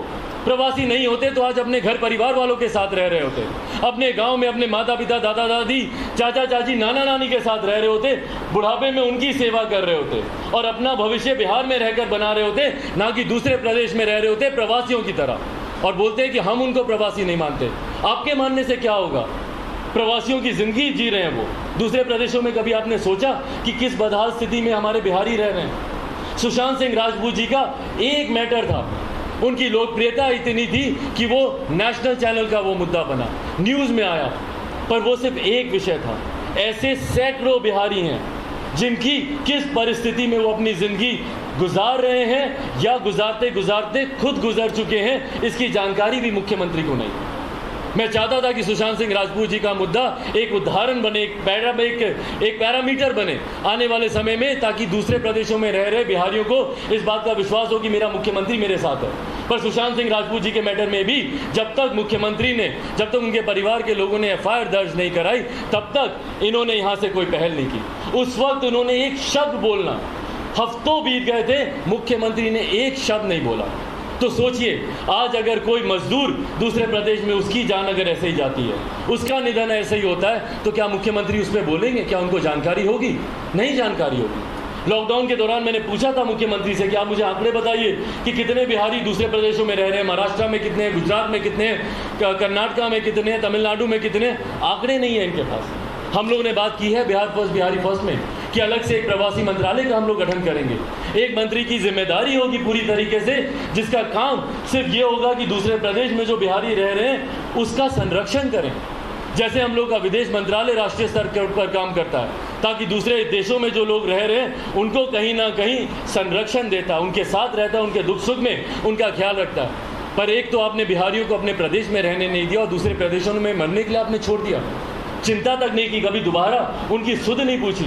प्रवासी नहीं होते तो आज अपने घर परिवार वालों के साथ रह रहे होते, अपने गांव में अपने माता पिता, दादा दादी, चाचा चाची, नाना नानी के साथ रह रहे होते, बुढ़ापे में उनकी सेवा कर रहे होते और अपना भविष्य बिहार में रहकर बना रहे होते, ना कि दूसरे प्रदेश में रह रहे होते प्रवासियों की तरह। और बोलते हैं कि हम उनको प्रवासी नहीं मानते। आपके मानने से क्या होगा? प्रवासियों की जिंदगी जी रहे हैं वो। दूसरे प्रदेशों में कभी आपने सोचा कि किस बदहाल स्थिति में हमारे बिहारी रह रहे हैं? सुशांत सिंह राजपूत जी का एक मैटर था, उनकी लोकप्रियता इतनी थी कि वो नेशनल चैनल का वो मुद्दा बना, न्यूज़ में आया, पर वो सिर्फ एक विषय था। ऐसे सैकड़ों बिहारी हैं जिनकी किस परिस्थिति में वो अपनी ज़िंदगी गुजार रहे हैं या गुजारते गुजारते खुद गुजर चुके हैं, इसकी जानकारी भी मुख्यमंत्री को नहीं। मैं चाहता था कि सुशांत सिंह राजपूत जी का मुद्दा एक उदाहरण बने, एक पैरामीटर बने आने वाले समय में, ताकि दूसरे प्रदेशों में रह रहे बिहारियों को इस बात का विश्वास हो कि मेरा मुख्यमंत्री मेरे साथ है। पर सुशांत सिंह राजपूत जी के मैटर में भी जब तक मुख्यमंत्री ने, जब तक उनके परिवार के लोगों ने FIR दर्ज नहीं कराई, तब तक इन्होंने यहाँ से कोई पहल नहीं की। उस वक्त उन्होंने एक शब्द बोलना, हफ्तों बीत गए थे, मुख्यमंत्री ने एक शब्द नहीं बोला। तो सोचिए आज अगर कोई मजदूर दूसरे प्रदेश में, उसकी जान अगर ऐसे ही जाती है, उसका निधन ऐसे ही होता है, तो क्या मुख्यमंत्री उस पर बोलेंगे? क्या उनको जानकारी होगी? नहीं जानकारी होगी। लॉकडाउन के दौरान मैंने पूछा था मुख्यमंत्री से कि आप मुझे आंकड़े बताइए कि कितने बिहारी दूसरे प्रदेशों में रह रहे हैं, महाराष्ट्र में कितने, गुजरात में कितने, कर्नाटका में कितने, तमिलनाडु में कितने। आंकड़े नहीं है इनके पास। हम लोगों ने बात की है बिहार फर्स्ट, बिहारी फर्स्ट में कि अलग से एक प्रवासी मंत्रालय का हम लोग गठन करेंगे। एक मंत्री की जिम्मेदारी होगी पूरी तरीके से, जिसका काम सिर्फ ये होगा कि दूसरे प्रदेश में जो बिहारी रह रहे हैं उसका संरक्षण करें। जैसे हम लोग का विदेश मंत्रालय राष्ट्रीय स्तर पर काम करता है, ताकि दूसरे देशों में जो लोग रह रहे हैं उनको कहीं ना कहीं संरक्षण देता, उनके साथ रहता, उनके दुख सुख में उनका ख्याल रखता है। पर एक तो आपने बिहारियों को अपने प्रदेश में रहने नहीं दिया और दूसरे प्रदेशों में मरने के लिए आपने छोड़ दिया। चिंता तक नहीं की, कभी दोबारा उनकी सुध नहीं पूछी।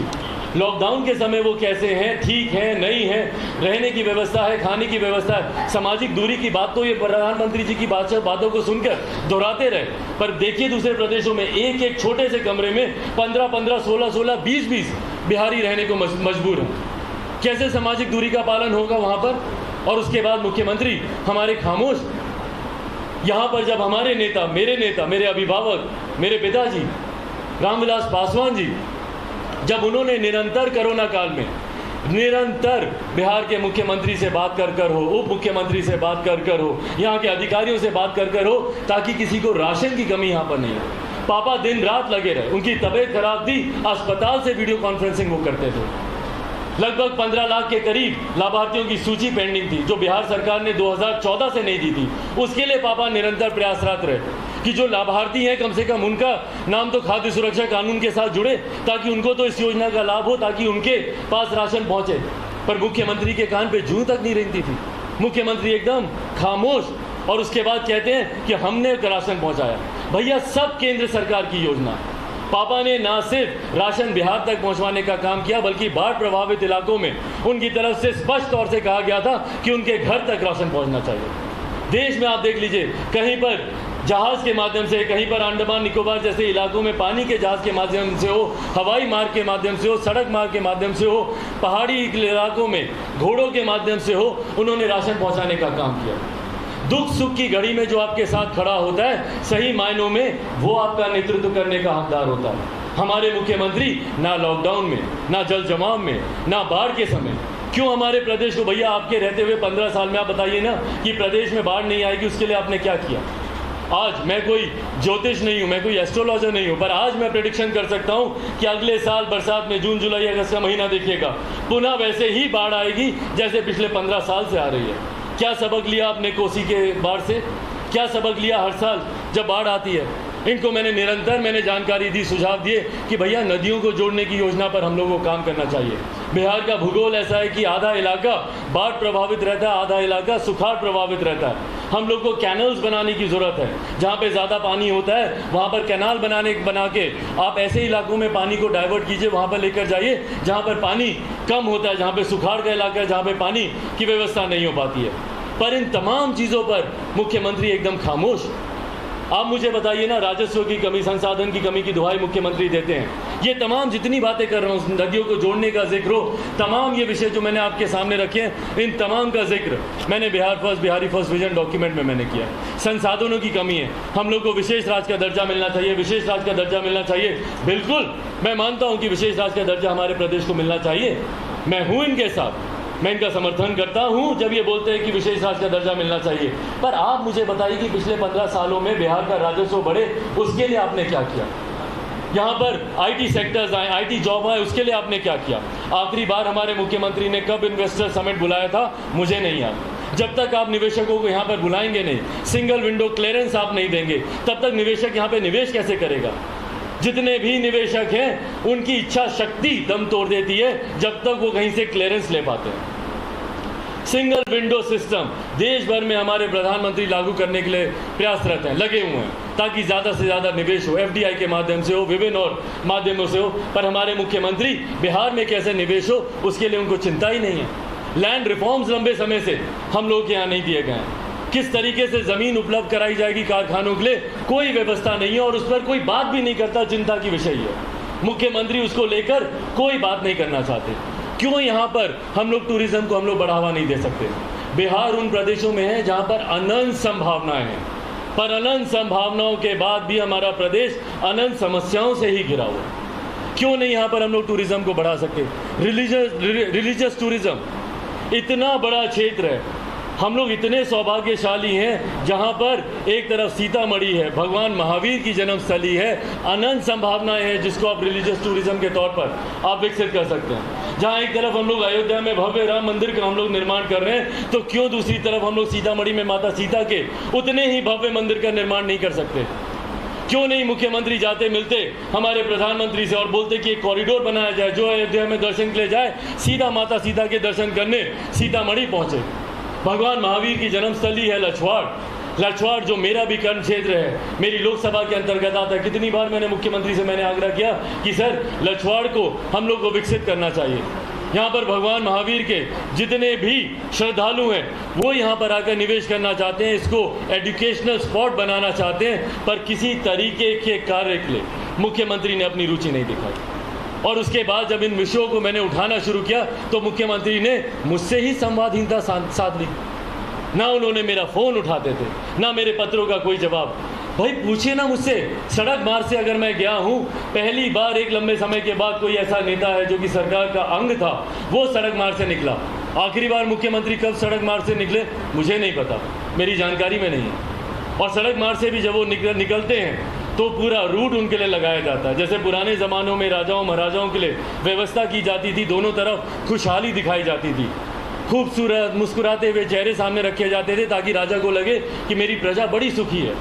लॉकडाउन के समय वो कैसे हैं, ठीक हैं, नहीं हैं, रहने की व्यवस्था है, खाने की व्यवस्था है, सामाजिक दूरी की बात तो ये प्रधानमंत्री जी की बातों को सुनकर दोहराते रहे। पर देखिए दूसरे प्रदेशों में एक एक छोटे से कमरे में 15-15, 16-16, 20-20 बिहारी रहने को मजबूर हैं। कैसे सामाजिक दूरी का पालन होगा वहाँ पर? और उसके बाद मुख्यमंत्री हमारे खामोश। यहाँ पर जब हमारे नेता, मेरे अभिभावक, मेरे पिताजी रामविलास पासवान जी, जब उन्होंने निरंतर कोरोना काल में निरंतर बिहार के मुख्यमंत्री से बात कर हो, उप मुख्यमंत्री से बात कर हो, यहाँ के अधिकारियों से बात कर हो, ताकि किसी को राशन की कमी यहाँ पर नहीं हो, पापा दिन रात लगे रहे, उनकी तबीयत खराब थी, अस्पताल से वीडियो कॉन्फ्रेंसिंग वो करते थे। लगभग 15 लाख के करीब लाभार्थियों की सूची पेंडिंग थी जो बिहार सरकार ने 2014 से नहीं दी थी। उसके लिए पापा निरंतर प्रयासरत रहे कि जो लाभार्थी हैं कम से कम उनका नाम तो खाद्य सुरक्षा कानून के साथ जुड़े, ताकि उनको तो इस योजना का लाभ हो, ताकि उनके पास राशन पहुंचे। पर मुख्यमंत्री के कान पे जूं तक नहीं रेंगती थी। मुख्यमंत्री एकदम खामोश, और उसके बाद कहते हैं कि हमने राशन पहुंचाया। भैया, सब केंद्र सरकार की योजना। पापा ने ना सिर्फ राशन बिहार तक पहुंचवाने का काम किया, बल्कि बाढ़ प्रभावित इलाकों में उनकी तरफ से स्पष्ट तौर से कहा गया था कि उनके घर तक राशन पहुंचना चाहिए। देश में आप देख लीजिए, कहीं पर जहाज के माध्यम से, कहीं पर अंडमान निकोबार जैसे इलाकों में पानी के जहाज के माध्यम से हो, हवाई मार्ग के माध्यम से हो, सड़क मार्ग के माध्यम से हो, पहाड़ी इलाकों में घोड़ों के माध्यम से हो, उन्होंने राशन पहुंचाने का काम किया। दुख सुख की घड़ी में जो आपके साथ खड़ा होता है, सही मायनों में वो आपका नेतृत्व करने का हकदार होता है। हमारे मुख्यमंत्री ना लॉकडाउन में, ना जल जमाव में, ना बाढ़ के समय, क्यों हमारे प्रदेश को, भैया आपके रहते हुए 15 साल में आप बताइए ना कि प्रदेश में बाढ़ नहीं आएगी, उसके लिए आपने क्या किया? आज मैं कोई ज्योतिष नहीं हूँ, मैं कोई एस्ट्रोलॉजर नहीं हूँ, पर आज मैं प्रेडिक्शन कर सकता हूँ कि अगले साल बरसात में जून जुलाई अगस्त का महीना देखिएगा, पुनः वैसे ही बाढ़ आएगी जैसे पिछले 15 साल से आ रही है। क्या सबक लिया आपने कोसी के बाढ़ से? क्या सबक लिया हर साल जब बाढ़ आती है? इनको मैंने जानकारी दी, सुझाव दिए कि भैया नदियों को जोड़ने की योजना पर हम लोगों को काम करना चाहिए। बिहार का भूगोल ऐसा है कि आधा इलाका बाढ़ प्रभावित रहता है, आधा इलाका सुखाड़ प्रभावित रहता है। हम लोग को कैनल्स बनाने की ज़रूरत है। जहाँ पे ज़्यादा पानी होता है वहाँ पर कैनाल बना के आप ऐसे इलाकों में पानी को डाइवर्ट कीजिए, वहाँ पर लेकर जाइए जहाँ पर पानी कम होता है, जहाँ पे सुखाड़ का इलाका है, जहाँ पे पानी की व्यवस्था नहीं हो पाती है। पर इन तमाम चीज़ों पर मुख्यमंत्री एकदम खामोश। आप मुझे बताइए ना, राजस्व की कमी, संसाधन की कमी की दुहाई मुख्यमंत्री देते हैं। ये तमाम जितनी बातें कर रहा हूँ, नदियों को जोड़ने का जिक्र हो, तमाम ये विषय जो मैंने आपके सामने रखे हैं, इन तमाम का जिक्र मैंने बिहारी फर्स्ट विजन डॉक्यूमेंट में मैंने किया। संसाधनों की कमी है, हम लोग को विशेष राज्य का दर्जा मिलना चाहिए, विशेष राज्य का दर्जा मिलना चाहिए। बिल्कुल मैं मानता हूँ कि विशेष राज्य का दर्जा हमारे प्रदेश को मिलना चाहिए। मैं हूँ इनके साथ, मैं इनका समर्थन करता हूं जब ये बोलते हैं कि विशेष राज्य का दर्जा मिलना चाहिए। पर आप मुझे बताइए कि पिछले 15 सालों में बिहार का राजस्व बढ़े, उसके लिए आपने क्या किया? यहाँ पर आईटी सेक्टर्स आए, आईटी जॉब आए, उसके लिए आपने क्या किया? आखिरी बार हमारे मुख्यमंत्री ने कब इन्वेस्टर समिट बुलाया था, मुझे नहीं याद। जब तक आप निवेशकों को यहाँ पर बुलाएंगे नहीं, सिंगल विंडो क्लियरेंस आप नहीं देंगे, तब तक निवेशक यहाँ पे निवेश कैसे करेगा? जितने भी निवेशक हैं उनकी इच्छा शक्ति दम तोड़ देती है जब तक वो कहीं से क्लियरेंस ले पाते हैं। सिंगल विंडो सिस्टम देश भर में हमारे प्रधानमंत्री लागू करने के लिए प्रयासरत हैं, लगे हुए हैं, ताकि ज़्यादा से ज़्यादा निवेश हो, एफडीआई के माध्यम से हो, विभिन्न और माध्यमों से हो। पर हमारे मुख्यमंत्री बिहार में कैसे निवेश हो उसके लिए उनको चिंता ही नहीं है। लैंड रिफॉर्म्स लंबे समय से हम लोग के यहाँ नहीं दिए गए हैं। किस तरीके से ज़मीन उपलब्ध कराई जाएगी कारखानों के लिए, कोई व्यवस्था नहीं है, और उस पर कोई बात भी नहीं करता। चिंता की विषय है, मुख्यमंत्री उसको लेकर कोई बात नहीं करना चाहते। क्यों यहाँ पर हम लोग टूरिज्म को हम लोग बढ़ावा नहीं दे सकते? बिहार उन प्रदेशों में है जहाँ पर अनंत संभावनाएं हैं, पर अनंत संभावनाओं के बाद भी हमारा प्रदेश अनंत समस्याओं से ही घिरा हुआ है। क्यों नहीं यहाँ पर हम लोग टूरिज्म को बढ़ा सकते? रिलीजियस टूरिज्म इतना बड़ा क्षेत्र है, हम लोग इतने सौभाग्यशाली हैं जहां पर एक तरफ सीतामढ़ी है, भगवान महावीर की जन्मस्थली है, अनंत संभावनाएं हैं जिसको आप रिलीजियस टूरिज्म के तौर पर आप विकसित कर सकते हैं। जहां एक तरफ हम लोग अयोध्या में भव्य राम मंदिर का हम लोग निर्माण कर रहे हैं, तो क्यों दूसरी तरफ हम लोग सीतामढ़ी में माता सीता के उतने ही भव्य मंदिर का निर्माण नहीं कर सकते? क्यों नहीं मुख्यमंत्री जाते मिलते हमारे प्रधानमंत्री से और बोलते कि एक कॉरिडोर बनाया जाए, जो अयोध्या में दर्शन के लिए जाए सीधा माता सीता के दर्शन करने सीतामढ़ी पहुँचे। भगवान महावीर की जन्मस्थली है लछवाड़, जो मेरा भी कर्म क्षेत्र है, मेरी लोकसभा के अंतर्गत आता है। कितनी बार मैंने मुख्यमंत्री से मैंने आग्रह किया कि सर लछवाड़ को हम लोग को विकसित करना चाहिए। यहाँ पर भगवान महावीर के जितने भी श्रद्धालु हैं वो यहाँ पर आकर निवेश करना चाहते हैं, इसको एजुकेशनल स्पॉट बनाना चाहते हैं, पर किसी तरीके के कार्य के लिए मुख्यमंत्री ने अपनी रुचि नहीं दिखाई। और उसके बाद जब इन विषयों को मैंने उठाना शुरू किया तो मुख्यमंत्री ने मुझसे ही संवादहीनता साध ली। ना उन्होंने मेरा फ़ोन उठाते थे, ना मेरे पत्रों का कोई जवाब। भाई पूछिए ना मुझसे, सड़क मार्ग से अगर मैं गया हूँ, पहली बार एक लंबे समय के बाद कोई ऐसा नेता है जो कि सरकार का अंग था, वो सड़क मार्ग से निकला। आखिरी बार मुख्यमंत्री कब सड़क मार्ग से निकले मुझे नहीं पता, मेरी जानकारी में नहीं है। और सड़क मार्ग से भी जब वो निकलते हैं तो पूरा रूट उनके लिए लगाया जाता है। जैसे पुराने ज़मानों में राजाओं महाराजाओं के लिए व्यवस्था की जाती थी, दोनों तरफ खुशहाली दिखाई जाती थी, खूबसूरत मुस्कुराते हुए चेहरे सामने रखे जाते थे ताकि राजा को लगे कि मेरी प्रजा बड़ी सुखी है,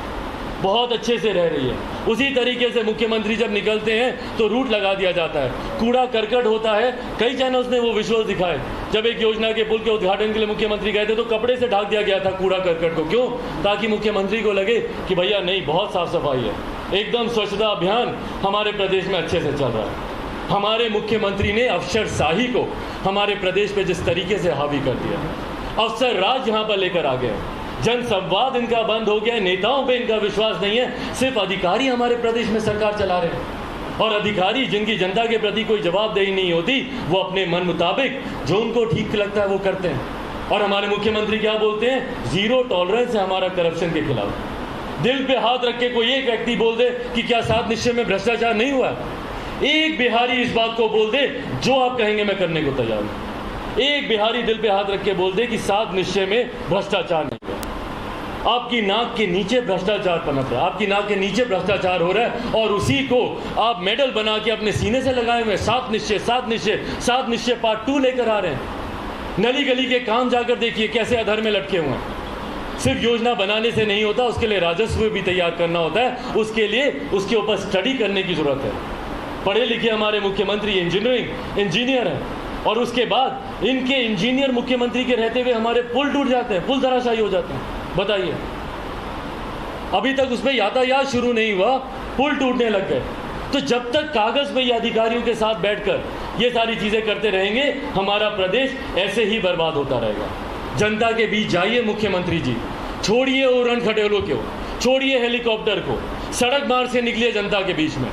बहुत अच्छे से रह रही है। उसी तरीके से मुख्यमंत्री जब निकलते हैं तो रूट लगा दिया जाता है, कूड़ा करकट होता है। कई चैनल्स ने वो विजुअल दिखाए, जब एक योजना के पुल के उद्घाटन के लिए मुख्यमंत्री गए थे तो कपड़े से ढक दिया गया था कूड़ा करकट को। क्यों? ताकि मुख्यमंत्री को लगे कि भैया नहीं, बहुत साफ सफाई है, एकदम स्वच्छता अभियान हमारे प्रदेश में अच्छे से चल रहा है। हमारे मुख्यमंत्री ने अफसरशाही को हमारे प्रदेश पे जिस तरीके से हावी कर दिया, अफसर राज यहाँ पर लेकर आ गए, जन संवाद इनका बंद हो गया, नेताओं पे इनका विश्वास नहीं है, सिर्फ अधिकारी हमारे प्रदेश में सरकार चला रहे हैं। और अधिकारी जिनकी जनता के प्रति कोई जवाबदेही नहीं होती, वो अपने मन मुताबिक जो उनको ठीक लगता है वो करते हैं। और हमारे मुख्यमंत्री क्या बोलते हैं? जीरो टॉलरेंस है हमारा करप्शन के खिलाफ। दिल पे हाथ रख के कोई एक व्यक्ति बोल दे कि क्या 7 निश्चय में भ्रष्टाचार नहीं हुआ? एक बिहारी इस बात को बोल दे, जो आप कहेंगे मैं करने को तैयार हूं। एक बिहारी दिल पे हाथ रख के बोल दे कि 7 निश्चय में भ्रष्टाचार नहीं हुआ। आपकी नाक के नीचे भ्रष्टाचार पनप रहा है, आपकी नाक के नीचे भ्रष्टाचार हो रहा है, और उसी को आप मेडल बना के अपने सीने से लगाए हुए 7 निश्चय 7 निश्चय 7 निश्चय पार्ट 2 लेकर आ रहे हैं। नली गली के काम जाकर देखिए कैसे अधर में लटके हुए हैं। सिर्फ योजना बनाने से नहीं होता, उसके लिए राजस्व भी तैयार करना होता है, उसके लिए उसके ऊपर स्टडी करने की जरूरत है। पढ़े लिखे हमारे मुख्यमंत्री इंजीनियर हैं, और उसके बाद इनके इंजीनियर मुख्यमंत्री के रहते हुए हमारे पुल टूट जाते हैं, पुल धराशायी हो जाते हैं। बताइए, अभी तक उसमें यातायात शुरू नहीं हुआ, पुल टूटने लग गए। तो जब तक कागज पे ये अधिकारियों के साथ बैठकर ये सारी चीजें करते रहेंगे, हमारा प्रदेश ऐसे ही बर्बाद होता रहेगा। जनता के बीच जाइए मुख्यमंत्री जी, छोड़िए उड़न खटोलों को, छोड़िए हेलीकॉप्टर को, सड़क मार्ग से निकलिए जनता के बीच में।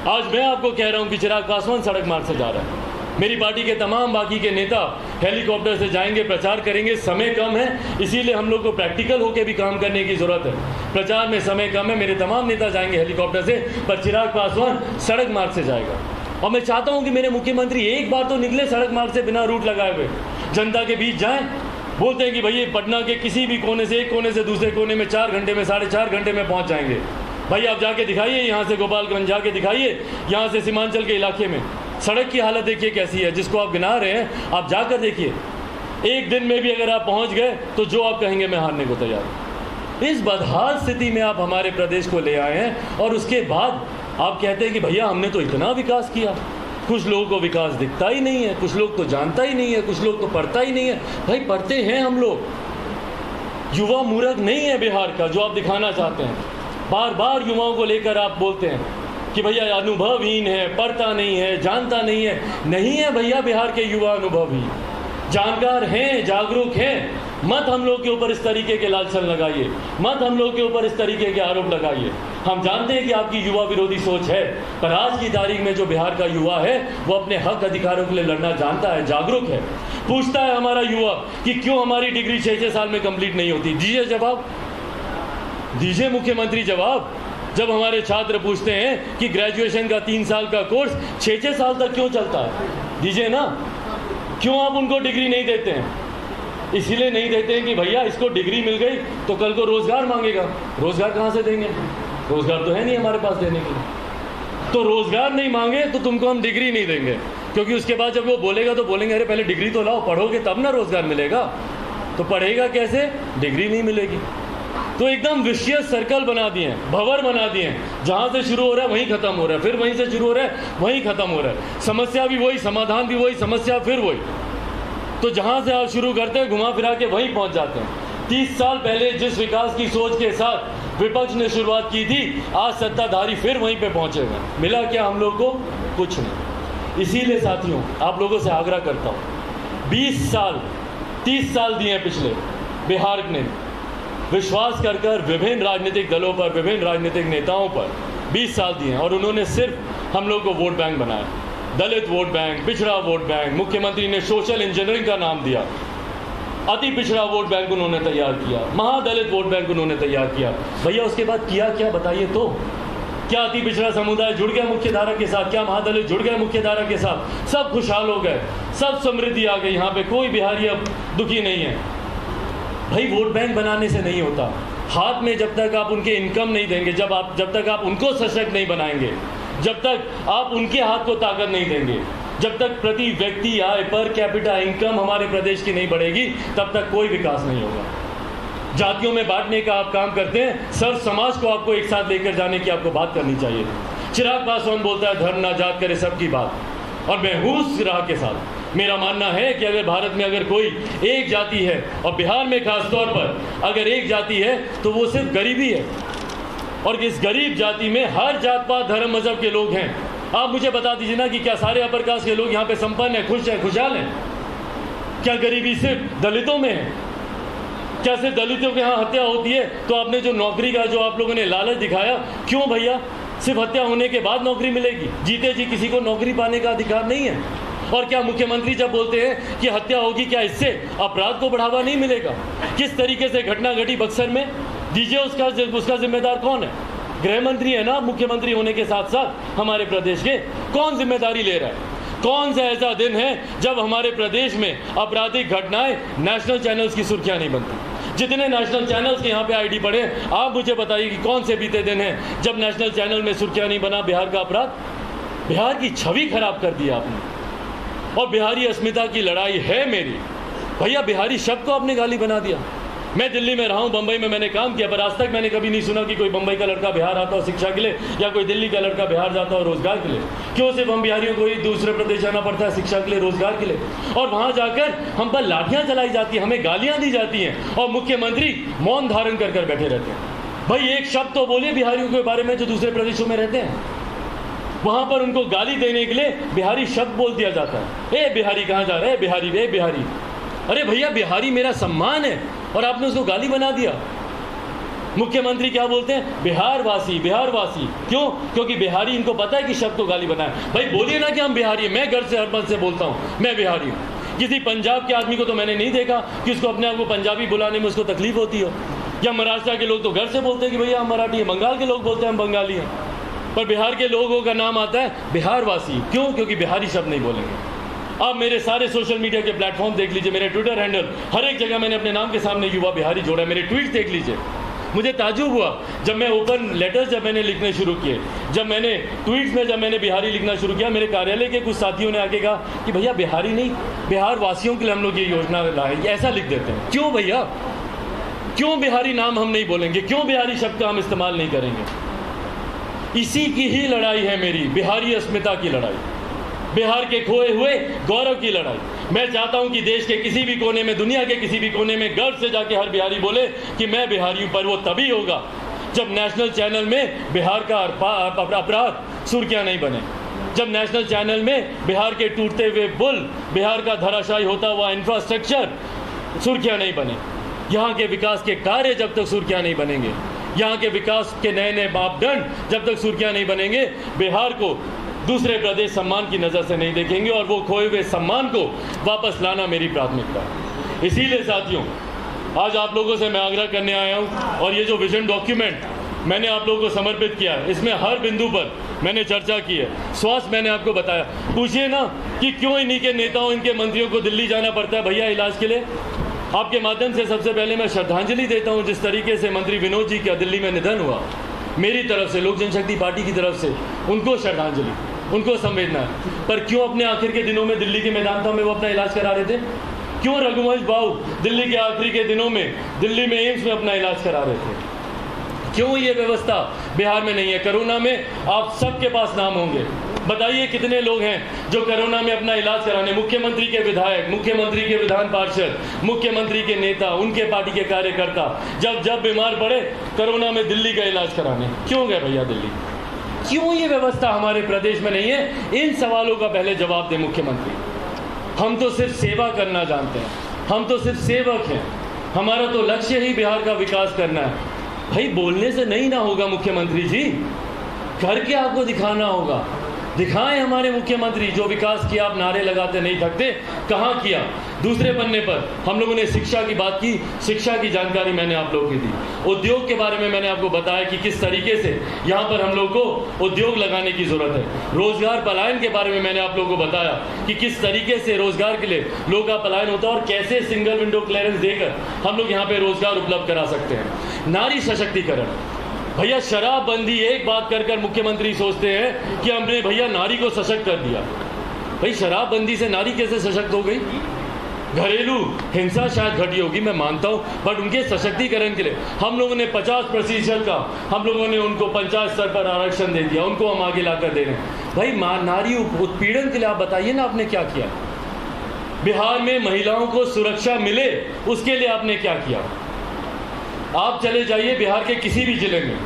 आज मैं आपको कह रहा हूं कि चिराग पासवान सड़क मार्ग से जा रहा है, मेरी पार्टी के तमाम बाकी के नेता हेलीकॉप्टर से जाएंगे, प्रचार करेंगे। समय कम है, इसीलिए हम लोग को प्रैक्टिकल होकर भी काम करने की जरूरत है। प्रचार में समय कम है, मेरे तमाम नेता जाएंगे हेलीकॉप्टर से, पर चिराग पासवान सड़क मार्ग से जाएगा। और मैं चाहता हूं कि मेरे मुख्यमंत्री एक बार तो निकले सड़क मार्ग से, बिना रूट लगाए हुए जनता के बीच जाएं। बोलते हैं कि भैया पटना के किसी भी कोने से, एक कोने से दूसरे कोने में 4 घंटे में, 4.5 घंटे में पहुंच जाएंगे। भाई आप जाके दिखाइए, यहाँ से गोपालगंज जाके दिखाइए, यहाँ से सीमांचल के इलाके में सड़क की हालत देखिए कैसी है, जिसको आप गिना रहे हैं, आप जाकर देखिए। एक दिन में भी अगर आप पहुंच गए तो जो आप कहेंगे मैं हारने को तैयार हूं। इस बदहाल स्थिति में आप हमारे प्रदेश को ले आए हैं, और उसके बाद आप कहते हैं कि भैया हमने तो इतना विकास किया। कुछ लोगों को विकास दिखता ही नहीं है, कुछ लोग तो जानता ही नहीं है, कुछ लोग तो पढ़ता ही नहीं है। भाई पढ़ते हैं हम लोग, युवा मूर्ख नहीं है बिहार का जो आप दिखाना चाहते हैं। बार बार युवाओं को लेकर आप बोलते हैं कि भैया अनुभवहीन है, पढ़ता नहीं है, जानता नहीं है। नहीं है भैया, बिहार के युवा अनुभवहीन, जानकार हैं, जागरूक हैं। मत हम लोग के ऊपर इस तरीके के लालछन लगाइए, मत हम लोग के ऊपर इस तरीके के आरोप लगाइए। हम जानते हैं कि आपकी युवा विरोधी सोच है, पर आज की तारीख में जो बिहार का युवा है वो अपने हक अधिकारों के लिए लड़ना जानता है, जागरूक है। पूछता है हमारा युवा कि क्यों हमारी डिग्री 6-6 साल में कंप्लीट नहीं होती। दीजिए जवाब, दीजिए मुख्यमंत्री जवाब। जब हमारे छात्र पूछते हैं कि ग्रेजुएशन का 3 साल का कोर्स 6-6 साल तक क्यों चलता है, दीजिए ना। क्यों आप उनको डिग्री नहीं देते हैं? इसीलिए नहीं देते हैं कि भैया इसको डिग्री मिल गई तो कल को रोजगार मांगेगा। रोजगार कहाँ से देंगे? रोजगार तो है नहीं हमारे पास देने के लिए। तो रोजगार नहीं मांगे तो तुमको हम डिग्री नहीं देंगे, क्योंकि उसके बाद जब वो बोलेगा तो बोलेंगे अरे पहले डिग्री तो लाओ, पढ़ोगे तब ना रोजगार मिलेगा। तो पढ़ेगा कैसे? डिग्री नहीं मिलेगी। तो एकदम विशियस सर्कल बना दिए हैं, भंवर बना दिए हैं। जहाँ से शुरू हो रहा है वहीं खत्म हो रहा है, फिर वहीं से शुरू हो रहा है वहीं खत्म हो रहा है। समस्या भी वही, समाधान भी वही, समस्या फिर वही। तो जहाँ से आप शुरू करते हैं घुमा फिरा के वहीं पहुँच जाते हैं। 30 साल पहले जिस विकास की सोच के साथ विपक्ष ने शुरुआत की थी, आज सत्ताधारी फिर वहीं पे पहुँचे हुए। मिला क्या हम लोग को? कुछ नहीं। इसीलिए साथियों आप लोगों से आग्रह करता हूँ, 20 साल 30 साल दिए हैं पिछले बिहार ने, विश्वास कर विभिन्न राजनीतिक दलों पर, विभिन्न राजनीतिक नेताओं पर 20 साल दिए हैं, और उन्होंने सिर्फ हम लोग को वोट बैंक बनाया। दलित वोट बैंक, पिछड़ा वोट बैंक, मुख्यमंत्री ने सोशल इंजीनियरिंग का नाम दिया। अति पिछड़ा वोट बैंक उन्होंने तैयार किया, महादलित वोट बैंक उन्होंने तैयार किया। भैया उसके बाद किया क्या बताइए तो? क्या अति पिछड़ा समुदाय जुड़ गया मुख्य धारा के साथ? क्या महादलित जुड़ गए मुख्य धारा के साथ? सब खुशहाल हो गए, सब समृद्धि आ गई। यहाँ पे कोई बिहारी अब दुखी नहीं है। भाई वोट बैंक बनाने से नहीं होता, हाथ में जब तक आप उनके इनकम नहीं देंगे, जब तक आप उनको सशक्त नहीं बनाएंगे, जब तक आप उनके हाथ को ताकत नहीं देंगे, जब तक प्रति व्यक्ति आय पर कैपिटा इनकम हमारे प्रदेश की नहीं बढ़ेगी, तब तक कोई विकास नहीं होगा। जातियों में बांटने का आप काम करते हैं, सर्व समाज को आपको एक साथ लेकर जाने की आपको बात करनी चाहिए। चिराग पासवान बोलता है धर्म ना जात करे सबकी बात, और मैं हूँ उस राह के साथ। मेरा मानना है कि अगर भारत में अगर कोई एक जाति है, और बिहार में खास तौर पर अगर एक जाति है, तो वो सिर्फ गरीबी है। और इस गरीब जाति में हर जात पात धर्म मजहब के लोग हैं। आप मुझे बता दीजिए ना कि क्या सारे अपर कास्ट के लोग यहाँ पे संपन्न हैं, खुश हैं, खुशहाल हैं? क्या गरीबी सिर्फ दलितों में है? क्या सिर्फ दलितों के यहाँ हत्या होती है? तो आपने जो नौकरी का जो आप लोगों ने लालच दिखाया, क्यों भैया? सिर्फ हत्या होने के बाद नौकरी मिलेगी? जीते जी किसी को नौकरी पाने का अधिकार नहीं है। और क्या मुख्यमंत्री जब बोलते हैं कि हत्या होगी, क्या इससे अपराध को बढ़ावा नहीं मिलेगा? किस तरीके से घटना घटी बक्सर में, दीजिए उसका जिम्मेदार कौन है? गृह मंत्री है ना, मुख्यमंत्री होने के साथ साथ हमारे प्रदेश के। कौन जिम्मेदारी ले रहा है? कौन सा ऐसा दिन है जब हमारे प्रदेश में आपराधिक घटनाएं नेशनल चैनल्स की सुर्खियां नहीं बनती? जितने नेशनल चैनल्स के यहाँ पे आईडी पड़े, आप मुझे बताइए कि कौन से बीते दिन हैं जब नेशनल चैनल में सुर्खियां नहीं बना बिहार का अपराध? बिहार की छवि खराब कर दी आपने। और बिहारी अस्मिता की लड़ाई है मेरी। भैया बिहारी शब्द को आपने गाली बना दिया। मैं दिल्ली में रहा हूँ, बंबई में मैंने काम किया, पर आज तक मैंने कभी नहीं सुना कि कोई बंबई का लड़का बिहार आता हो शिक्षा के लिए, या कोई दिल्ली का लड़का बिहार जाता हो रोजगार के लिए। क्यों सिर्फ हम बिहारियों को ही दूसरे प्रदेश जाना पड़ता है शिक्षा के लिए, रोजगार के लिए? और वहाँ जाकर हम पर लाठियाँ चलाई जाती हैं, हमें गालियाँ दी जाती हैं, और मुख्यमंत्री मौन धारण कर बैठे रहते हैं। भाई एक शब्द तो बोलिए बिहारियों के बारे में जो दूसरे प्रदेशों में रहते हैं। वहाँ पर उनको गाली देने के लिए बिहारी शब्द बोल दिया जाता है। ए बिहारी कहाँ जा रहा है? बिहारी, ए बिहारी। अरे भैया बिहारी मेरा सम्मान है, और आपने उसको गाली बना दिया। मुख्यमंत्री क्या बोलते हैं? बिहारवासी, बिहारवासी। क्यों? क्योंकि बिहारी, इनको पता है कि शब्द को गाली बनाए। भाई बोलिए ना कि हम बिहारी हैं। मैं घर से हर पल से बोलता हूँ मैं बिहारी हूँ। किसी पंजाब के आदमी को तो मैंने नहीं देखा कि उसको अपने आप को पंजाबी बुलाने में उसको तकलीफ होती हो। या महाराष्ट्र के लोग तो घर से बोलते हैं कि भैया हम मराठी हैं। बंगाल के लोग बोलते हैं हम बंगाली हैं। पर बिहार के लोगों का नाम आता है बिहारवासी। क्यों? क्योंकि बिहारी शब्द नहीं बोलेंगे। आप मेरे सारे सोशल मीडिया के प्लेटफॉर्म देख लीजिए, मेरे ट्विटर हैंडल, हर एक जगह मैंने अपने नाम के सामने युवा बिहारी जोड़ा है। मेरे ट्वीट देख लीजिए। मुझे ताज्जुब हुआ जब मैं ओपन लेटर्स जब मैंने लिखने शुरू किए, जब मैंने ट्वीट्स में जब मैंने बिहारी लिखना शुरू किया, मेरे कार्यालय के कुछ साथियों ने आके कहा कि भैया बिहारी नहीं, बिहार वासियों के लिए हम लोग ये योजना लाए, ऐसा लिख देते हैं। क्यों भैया? क्यों बिहारी नाम हम नहीं बोलेंगे? क्यों बिहारी शब्द का हम इस्तेमाल नहीं करेंगे? इसी की ही लड़ाई है मेरी, बिहारी अस्मिता की लड़ाई, बिहार के खोए हुए गौरव की लड़ाई। मैं चाहता हूं कि देश के किसी भी कोने में, दुनिया के किसी भी कोने में गर्व से जाके हर बिहारी बोले कि मैं बिहारी हूं। पर वो तभी होगा जब नेशनल चैनल में बिहार का अपराध सुर्खियां नहीं बने, जब नेशनल चैनल में बिहार के टूटते हुए पुल, बिहार का धराशायी होता हुआ इंफ्रास्ट्रक्चर सुर्खियां नहीं बने, यहाँ के विकास के कार्य जब तक सुर्खियां नहीं बनेंगे, यहाँ के विकास के नए नए मापदंड जब तक सुर्खियां नहीं बनेंगे, बिहार को दूसरे प्रदेश सम्मान की नज़र से नहीं देखेंगे। और वो खोए हुए सम्मान को वापस लाना मेरी प्राथमिकता है। इसीलिए साथियों, आज आप लोगों से मैं आग्रह करने आया हूँ, और ये जो विजन डॉक्यूमेंट मैंने आप लोगों को समर्पित किया है, इसमें हर बिंदु पर मैंने चर्चा की है। स्वास्थ्य मैंने आपको बताया। पूछिए ना कि क्यों इन्हीं के नेताओं, इनके मंत्रियों को दिल्ली जाना पड़ता है भैया इलाज के लिए। आपके माध्यम से सबसे पहले मैं श्रद्धांजलि देता हूँ जिस तरीके से मंत्री विनोद जी का दिल्ली में निधन हुआ। मेरी तरफ से, लोक जनशक्ति पार्टी की तरफ से उनको श्रद्धांजलि, उनको संवेदना है। पर क्यों अपने आखिर के दिनों में दिल्ली के मैदान में वो अपना इलाज करा रहे थे? क्यों रघुवंश बाबू दिल्ली के आखिरी के दिनों में दिल्ली में एम्स में अपना इलाज करा रहे थे? क्यों ये व्यवस्था बिहार में नहीं है? कोरोना में आप सबके पास नाम होंगे, बताइए कितने लोग हैं जो कोरोना में अपना इलाज कराने, मुख्यमंत्री के विधायक, मुख्यमंत्री के विधान पार्षद, मुख्यमंत्री के नेता, उनके पार्टी के कार्यकर्ता जब बीमार पड़े कोरोना में दिल्ली का इलाज कराने क्यों गए भैया दिल्ली? क्यों ये व्यवस्था हमारे प्रदेश में नहीं है? इन सवालों का पहले जवाब दे मुख्यमंत्री। हम तो सिर्फ सेवा करना जानते हैं, हम तो सिर्फ सेवक हैं, हमारा तो लक्ष्य ही बिहार का विकास करना है। भाई बोलने से नहीं ना होगा मुख्यमंत्री जी, करके आपको दिखाना होगा। दिखाएं हमारे मुख्यमंत्री, जो विकास किया आप नारे लगाते नहीं थकते, कहाँ किया? दूसरे पन्ने पर हम लोगों ने शिक्षा की बात की, शिक्षा की जानकारी मैंने आप लोगों की दी। उद्योग के बारे में मैंने आपको बताया कि किस तरीके से यहाँ पर हम लोग को उद्योग लगाने की ज़रूरत है। रोजगार पलायन के बारे में मैंने आप लोगों को बताया कि किस तरीके से रोजगार के लिए लोगों का पलायन होता है और कैसे सिंगल विंडो क्लियरेंस देकर हम लोग यहाँ पे रोजगार उपलब्ध करा सकते हैं। नारी सशक्तिकरण। भैया शराबबंदी एक बात कर कर मुख्यमंत्री सोचते हैं कि हमने भैया नारी को सशक्त कर दिया। भाई शराबबंदी से नारी कैसे सशक्त हो गई? घरेलू हिंसा शायद घटी होगी, मैं मानता हूँ, बट उनके सशक्तिकरण के लिए हम लोगों ने 50% का हम लोगों ने उनको पंचायत स्तर पर आरक्षण दे दिया, उनको हम आगे लाकर दे रहे हैं। भाई नारी उत्पीड़न के लिए आप बताइए ना आपने क्या किया? बिहार में महिलाओं को सुरक्षा मिले उसके लिए आपने क्या किया? आप चले जाइए बिहार के किसी भी जिले में,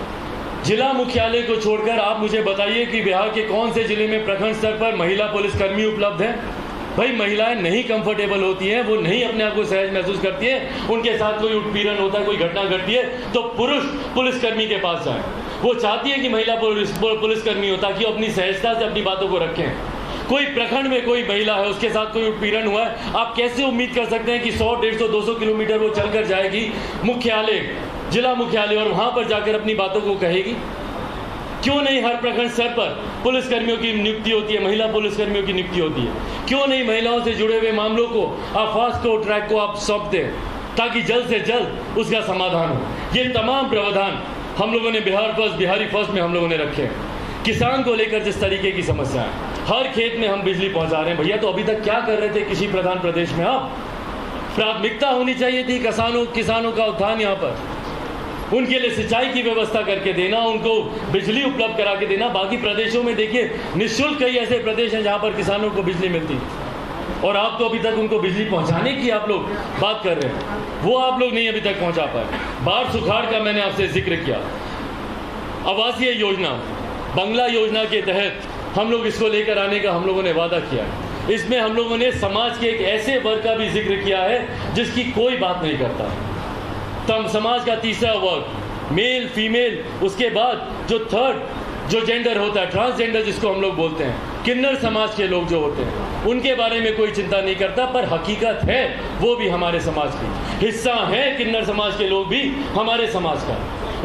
जिला मुख्यालय को छोड़कर आप मुझे बताइए कि बिहार के कौन से जिले में प्रखंड स्तर पर महिला पुलिसकर्मी उपलब्ध हैं? भाई महिलाएं नहीं कंफर्टेबल होती हैं, वो नहीं अपने आप को सहज महसूस करती हैं, उनके साथ कोई उत्पीड़न होता है, कोई घटना घटती है तो पुरुष पुलिसकर्मी के पास जाएं। वो चाहती है कि महिला पुलिसकर्मी हो ताकि वो अपनी सहजता से अपनी बातों को रखें। कोई प्रखंड में कोई महिला है, उसके साथ कोई उत्पीड़न हुआ है, आप कैसे उम्मीद कर सकते हैं कि 100, 150, 200 किलोमीटर वो चलकर जाएगी मुख्यालय, जिला मुख्यालय, और वहां पर जाकर अपनी बातों को कहेगी? क्यों नहीं हर प्रखंड स्तर पर पुलिसकर्मियों की नियुक्ति होती है, महिला पुलिसकर्मियों की नियुक्ति होती है? क्यों नहीं महिलाओं से जुड़े हुए मामलों को आप फास्ट ट्रैक को आप सौंपते हैं ताकि जल्द से जल्द उसका समाधान हो? ये तमाम प्रावधान हम लोगों ने बिहारी फर्स्ट में हम लोगों ने रखे हैं। किसान को लेकर जिस तरीके की समस्या है, हर खेत में हम बिजली पहुंचा रहे हैं। भैया तो अभी तक क्या कर रहे थे कृषि प्रधान प्रदेश में? आप प्राथमिकता होनी चाहिए थी किसानों का उत्थान, यहाँ पर उनके लिए सिंचाई की व्यवस्था करके देना, उनको बिजली उपलब्ध करा के देना। बाकी प्रदेशों में देखिए निःशुल्क कई ऐसे प्रदेश हैं जहाँ पर किसानों को बिजली मिलती है, और आप तो अभी तक उनको बिजली पहुँचाने की आप लोग बात कर रहे हैं, वो आप लोग नहीं अभी तक पहुँचा पाए। बाढ़ सुखाड़ का मैंने आपसे जिक्र किया। आवासीय योजना, बंगला योजना के तहत हम लोग इसको लेकर आने का हम लोगों ने वादा किया है। इसमें हम लोगों ने समाज के एक ऐसे वर्ग का भी जिक्र किया है जिसकी कोई बात नहीं करता। तम समाज का तीसरा वर्ग, मेल फीमेल, उसके बाद जो थर्ड जो जेंडर होता है, ट्रांसजेंडर जिसको हम लोग बोलते हैं, किन्नर समाज के लोग जो होते हैं, उनके बारे में कोई चिंता नहीं करता। पर हकीकत है वो भी हमारे समाज की हिस्सा है, किन्नर समाज के लोग भी हमारे समाज का।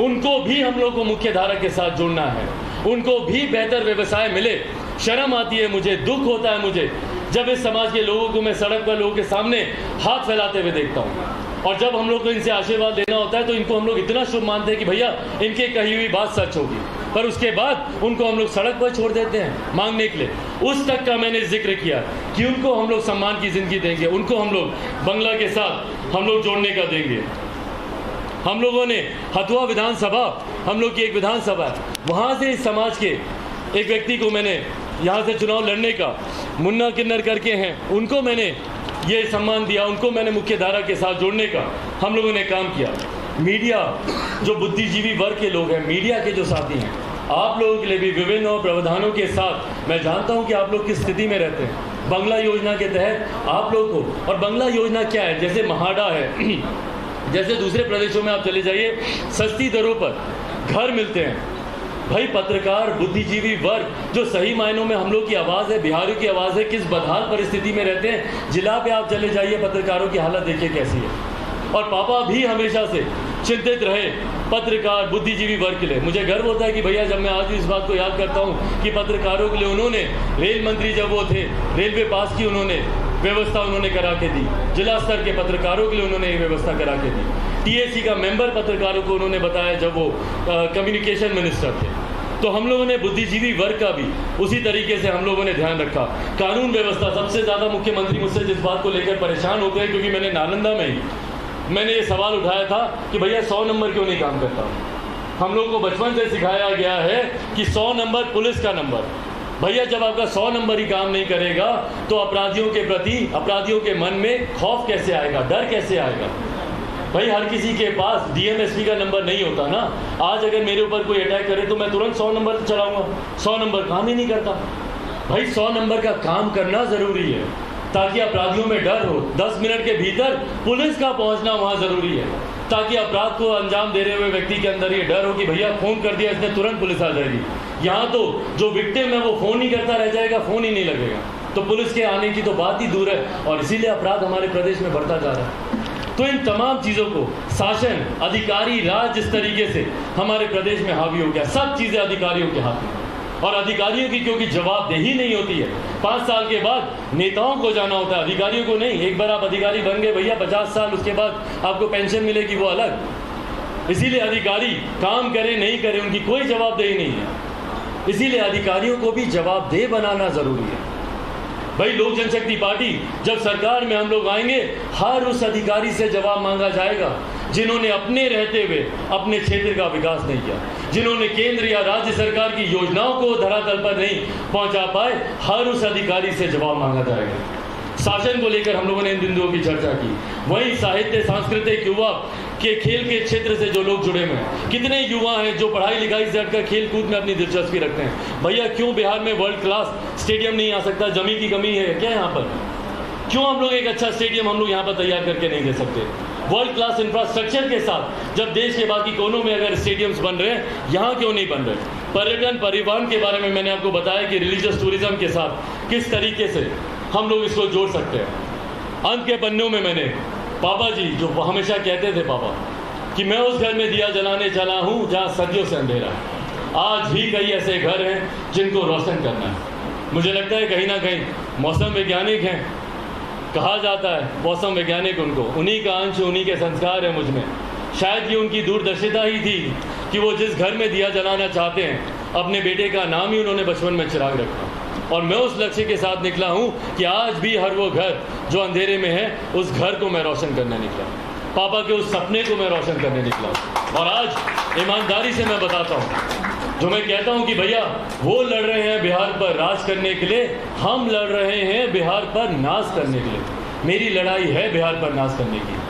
उनको भी हम लोग को मुख्य धारा के साथ जोड़ना है, उनको भी बेहतर व्यवसाय मिले। शर्म आती है मुझे, दुख होता है मुझे जब इस समाज के लोगों को मैं सड़क पर लोगों के सामने हाथ फैलाते हुए देखता हूँ, और जब हम लोग को इनसे आशीर्वाद लेना होता है तो इनको हम लोग इतना शुभ मानते हैं कि भैया इनके कही हुई बात सच होगी, पर उसके बाद उनको हम लोग सड़क पर छोड़ देते हैं मांगने के लिए। उस तक का मैंने जिक्र किया कि उनको हम लोग सम्मान की जिंदगी देंगे, उनको हम लोग बंगला के साथ हम लोग जोड़ने का देंगे। हम लोगों ने हथुआ विधानसभा, हम लोग की एक विधानसभा है, वहाँ से इस समाज के एक व्यक्ति को मैंने यहाँ से चुनाव लड़ने का, मुन्ना किन्नर करके हैं, उनको मैंने ये सम्मान दिया, उनको मैंने मुख्य धारा के साथ जोड़ने का हम लोगों ने काम किया। मीडिया, जो बुद्धिजीवी वर्ग के लोग हैं, मीडिया के जो साथी हैं, आप लोगों के लिए भी विभिन्न और प्रावधानों के साथ मैं जानता हूं कि आप लोग किस स्थिति में रहते हैं। बंगला योजना के तहत आप लोग को, और बंगला योजना क्या है, जैसे महाडा है, जैसे दूसरे प्रदेशों में आप चले जाइए, सस्ती दरों पर घर मिलते हैं। भाई पत्रकार, बुद्धिजीवी वर्ग जो सही मायनों में हम लोग की आवाज़ है, बिहारियों की आवाज़ है, किस बदहाल परिस्थिति में रहते हैं। जिला पे आप चले जाइए, पत्रकारों की हालत देखिए कैसी है। और पापा भी हमेशा से चिंतित रहे पत्रकार, बुद्धिजीवी वर्ग के लिए। मुझे गर्व होता है कि भैया जब मैं आज भी इस बात को याद करता हूँ कि पत्रकारों के लिए उन्होंने, रेल मंत्री जब वो थे, रेलवे पास की उन्होंने व्यवस्था उन्होंने करा के दी, जिला स्तर के पत्रकारों के लिए उन्होंने ये व्यवस्था करा के दी। टीएसी का मेंबर पत्रकारों को उन्होंने बताया जब वो कम्युनिकेशन मिनिस्टर थे। तो हम लोगों ने बुद्धिजीवी वर्ग का भी उसी तरीके से हम लोगों ने ध्यान रखा। कानून व्यवस्था, सबसे ज़्यादा मुख्यमंत्री मुझसे जिस बात को लेकर परेशान होते हैं, क्योंकि मैंने नालंदा में ही मैंने ये सवाल उठाया था कि भैया 100 नंबर क्यों नहीं काम करता। हम लोगों को बचपन से सिखाया गया है कि 100 नंबर पुलिस का नंबर। भैया जब आपका 100 नंबर ही काम नहीं करेगा तो अपराधियों के प्रति, अपराधियों के मन में खौफ कैसे आएगा, डर कैसे आएगा। भाई हर किसी के पास डीएमएसपी का नंबर नहीं होता ना। आज अगर मेरे ऊपर कोई अटैक करे तो मैं तुरंत 100 नंबर चलाऊंगा, 100 नंबर काम ही नहीं करता। भाई 100 नंबर का काम करना ज़रूरी है ताकि अपराधियों में डर हो। 10 मिनट के भीतर पुलिस का पहुंचना वहाँ ज़रूरी है ताकि अपराध को अंजाम दे रहे हुए व्यक्ति के अंदर ये डर हो कि भैया फ़ोन कर दिया इसने, तुरंत पुलिस आ जाएगी। यहाँ तो जो विक्टिम है वो फ़ोन ही करता रह जाएगा, फ़ोन ही नहीं लगेगा, तो पुलिस के आने की तो बात ही दूर है। और इसीलिए अपराध हमारे प्रदेश में बढ़ता जा रहा है। तो इन तमाम चीज़ों को शासन, अधिकारी राज जिस तरीके से हमारे प्रदेश में हावी हो गया, सब चीज़ें अधिकारियों के हाथ में, और अधिकारियों की क्योंकि जवाबदेही नहीं होती है। 5 साल के बाद नेताओं को जाना होता है, अधिकारियों को नहीं। एक बार आप अधिकारी बन गए भैया 50 साल, उसके बाद आपको पेंशन मिलेगी वो अलग। इसीलिए अधिकारी काम करें नहीं करें उनकी कोई जवाबदेही नहीं है, इसीलिए अधिकारियों को भी जवाबदेह बनाना जरूरी है। भाई लोक जनशक्ति पार्टी जब सरकार में हम लोग आएंगे, हर उस अधिकारी से जवाब मांगा जाएगा जिन्होंने अपने रहते हुए अपने क्षेत्र का विकास नहीं किया, जिन्होंने केंद्र या राज्य सरकार की योजनाओं को धरातल पर नहीं पहुंचा पाए, हर उस अधिकारी से जवाब मांगा जाएगा। शासन को लेकर हम लोगों ने इन बिंदुओं की चर्चा की। वहीं साहित्य, सांस्कृतिक, युवा के खेल के क्षेत्र से जो लोग जुड़े हुए हैं, कितने युवा हैं जो पढ़ाई लिखाई से हटकर खेल कूद में अपनी दिलचस्पी रखते हैं। भैया क्यों बिहार में वर्ल्ड क्लास स्टेडियम नहीं आ सकता? जमीन की कमी है क्या यहाँ पर? क्यों हम लोग एक अच्छा स्टेडियम हम लोग यहाँ पर तैयार करके नहीं दे सकते? वर्ल्ड क्लास इंफ्रास्ट्रक्चर के साथ जब देश के बाकी कोनों में अगर स्टेडियम्स बन रहे हैं, यहाँ क्यों नहीं बन रहे? पर्यटन, परिवहन के बारे में मैंने आपको बताया कि रिलीजियस टूरिज्म के साथ किस तरीके से हम लोग इसको जोड़ सकते हैं। अंत के पन्नों में मैंने पापा जी जो हमेशा कहते थे पापा कि मैं उस घर में दिया जलाने चला हूँ जहाँ सदियों से अंधेरा है। आज भी कई ऐसे घर हैं जिनको रोशन करना है। मुझे लगता है कहीं ना कहीं मौसम वैज्ञानिक हैं, कहा जाता है मौसम वैज्ञानिक, उनको उन्हीं का अंश, उन्हीं के संस्कार है मुझ में। शायद ये उनकी दूरदर्शिता ही थी कि वो जिस घर में दिया जलाना चाहते हैं, अपने बेटे का नाम ही उन्होंने बचपन में चिराग रखा। और मैं उस लक्ष्य के साथ निकला हूँ कि आज भी हर वो घर जो अंधेरे में है, उस घर को मैं रोशन करने निकला। पापा के उस सपने को मैं रोशन करने निकला। और आज ईमानदारी से मैं बताता हूँ, जो मैं कहता हूँ कि भैया वो लड़ रहे हैं बिहार पर राज करने के लिए, हम लड़ रहे हैं बिहार पर नाश करने के लिए। मेरी लड़ाई है बिहार पर नाश करने की।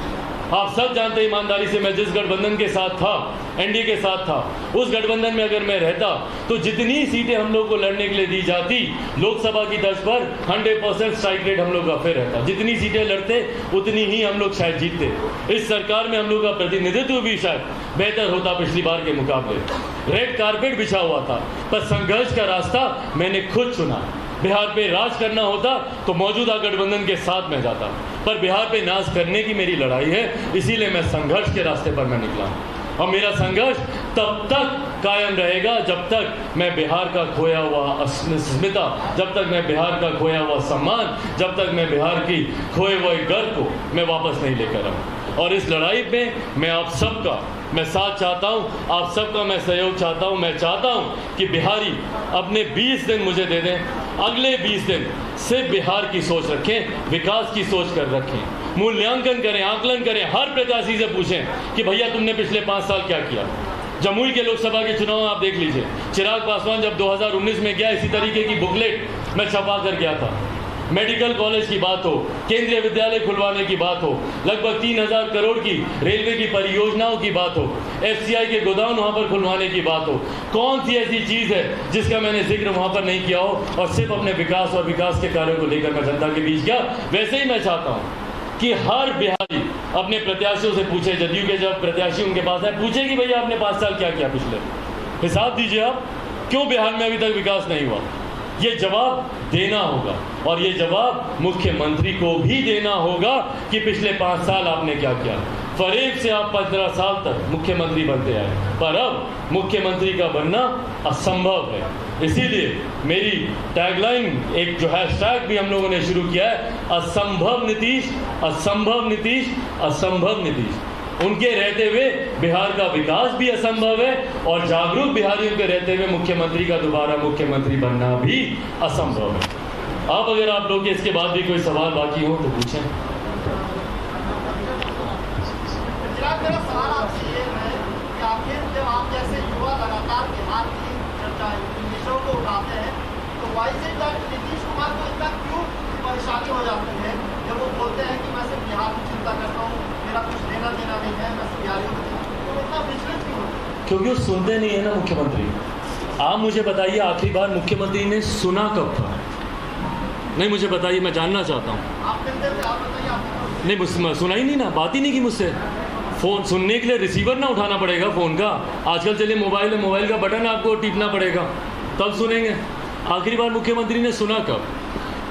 आप सब जानते हैं ईमानदारी से, मैं जिस गठबंधन के साथ था, एनडीए के साथ था, उस गठबंधन में अगर मैं रहता तो जितनी सीटें हम लोग को लड़ने के लिए दी जाती, लोकसभा की तर्ज पर 100% स्ट्राइक रेट हम लोग का फेयर रहता। जितनी सीटें लड़ते उतनी ही हम लोग शायद जीतते। इस सरकार में हम लोग का प्रतिनिधित्व भी शायद बेहतर होता पिछली बार के मुकाबले। रेड कारपेट बिछा हुआ था, पर संघर्ष का रास्ता मैंने खुद चुना। बिहार पे राज करना होता तो मौजूदा गठबंधन के साथ में जाता, पर बिहार पे नाज करने की मेरी लड़ाई है, इसीलिए मैं संघर्ष के रास्ते पर मैं निकला। और मेरा संघर्ष तब तक कायम रहेगा जब तक मैं बिहार का खोया हुआ अस्मिता, जब तक मैं बिहार का खोया हुआ सम्मान, जब तक मैं बिहार की खोए हुए गर्व को मैं वापस नहीं लेकर आऊँ। और इस लड़ाई में मैं आप सबका मैं साथ चाहता हूँ, आप सबका मैं सहयोग चाहता हूँ। मैं चाहता हूँ कि बिहारी अपने 20 दिन मुझे दे दें, अगले 20 दिन सिर्फ बिहार की सोच रखें, विकास की सोच कर रखें, मूल्यांकन करें, आकलन करें, हर प्रत्याशी से पूछें कि भैया तुमने पिछले 5 साल क्या किया। जमुई के लोकसभा के चुनाव आप देख लीजिए, चिराग पासवान जब 2019 में गया, इसी तरीके की बुकलेट मैं छपा कर गया था। मेडिकल कॉलेज की बात हो, केंद्रीय विद्यालय खुलवाने की बात हो, लगभग 3000 करोड़ की रेलवे की परियोजनाओं की बात हो, एफसीआई के गोदाम वहां पर खुलवाने की बात हो, कौन सी ऐसी चीज है जिसका मैंने जिक्र वहां पर नहीं किया हो, और सिर्फ अपने विकास और विकास के कार्यों को लेकर मैं जनता के बीच गया। वैसे ही मैं चाहता हूं कि हर बिहारी अपने प्रत्याशियों से पूछे, जदयू के जब प्रत्याशी उनके पास है, पूछे कि भैया आपने 5 साल क्या किया पिछले, हिसाब दीजिए आप, क्यों बिहार में अभी तक विकास नहीं हुआ। ये जवाब देना होगा, और ये जवाब मुख्यमंत्री को भी देना होगा कि पिछले 5 साल आपने क्या किया। फरेब से आप 15 साल तक मुख्यमंत्री बनते आए, पर अब मुख्यमंत्री का बनना असंभव है। इसीलिए मेरी टैगलाइन, एक जो हैशटैग भी हम लोगों ने शुरू किया है, असंभव नीतीश, असंभव नीतीश, असंभव नीतीश। उनके रहते हुए बिहार का विकास भी असंभव है, और जागरूक बिहारियों के रहते हुए मुख्यमंत्री का दोबारा मुख्यमंत्री बनना भी असंभव है। अब अगर आप लोग के इसके बाद भी कोई सवाल बाकी हो तो पूछें। मेरा सवाल आपसे ये है कि आखिर जब आप जैसे युवा लगातार बिहार की चर्चा विषयों को उठाते हैं, तो वाइस नीतीश कुमार को इतना क्यों परेशानी हो जाती है जब वो बोलते हैं कि मैं सिर्फ बिहार की चिंता करता हूँ, मेरा कुछ लेना देना नहीं है, मैं सिर्फ बिहारियों को, तो इतना विचलित क्यों? क्योंकि वो सुनते नहीं है ना मुख्यमंत्री। आप मुझे बताइए आखिरी बार मुख्यमंत्री ने सुना कब था? नहीं मुझे बताइए, मैं जानना चाहता हूँ। आप बताइए। नहीं मुझसे सुना ही नहीं ना, बात ही नहीं की मुझसे। फ़ोन सुनने के लिए रिसीवर ना उठाना पड़ेगा फ़ोन का, आजकल चलिए मोबाइल है, मोबाइल का बटन आपको टीपना पड़ेगा तब सुनेंगे। आखिरी बार मुख्यमंत्री ने सुना कब?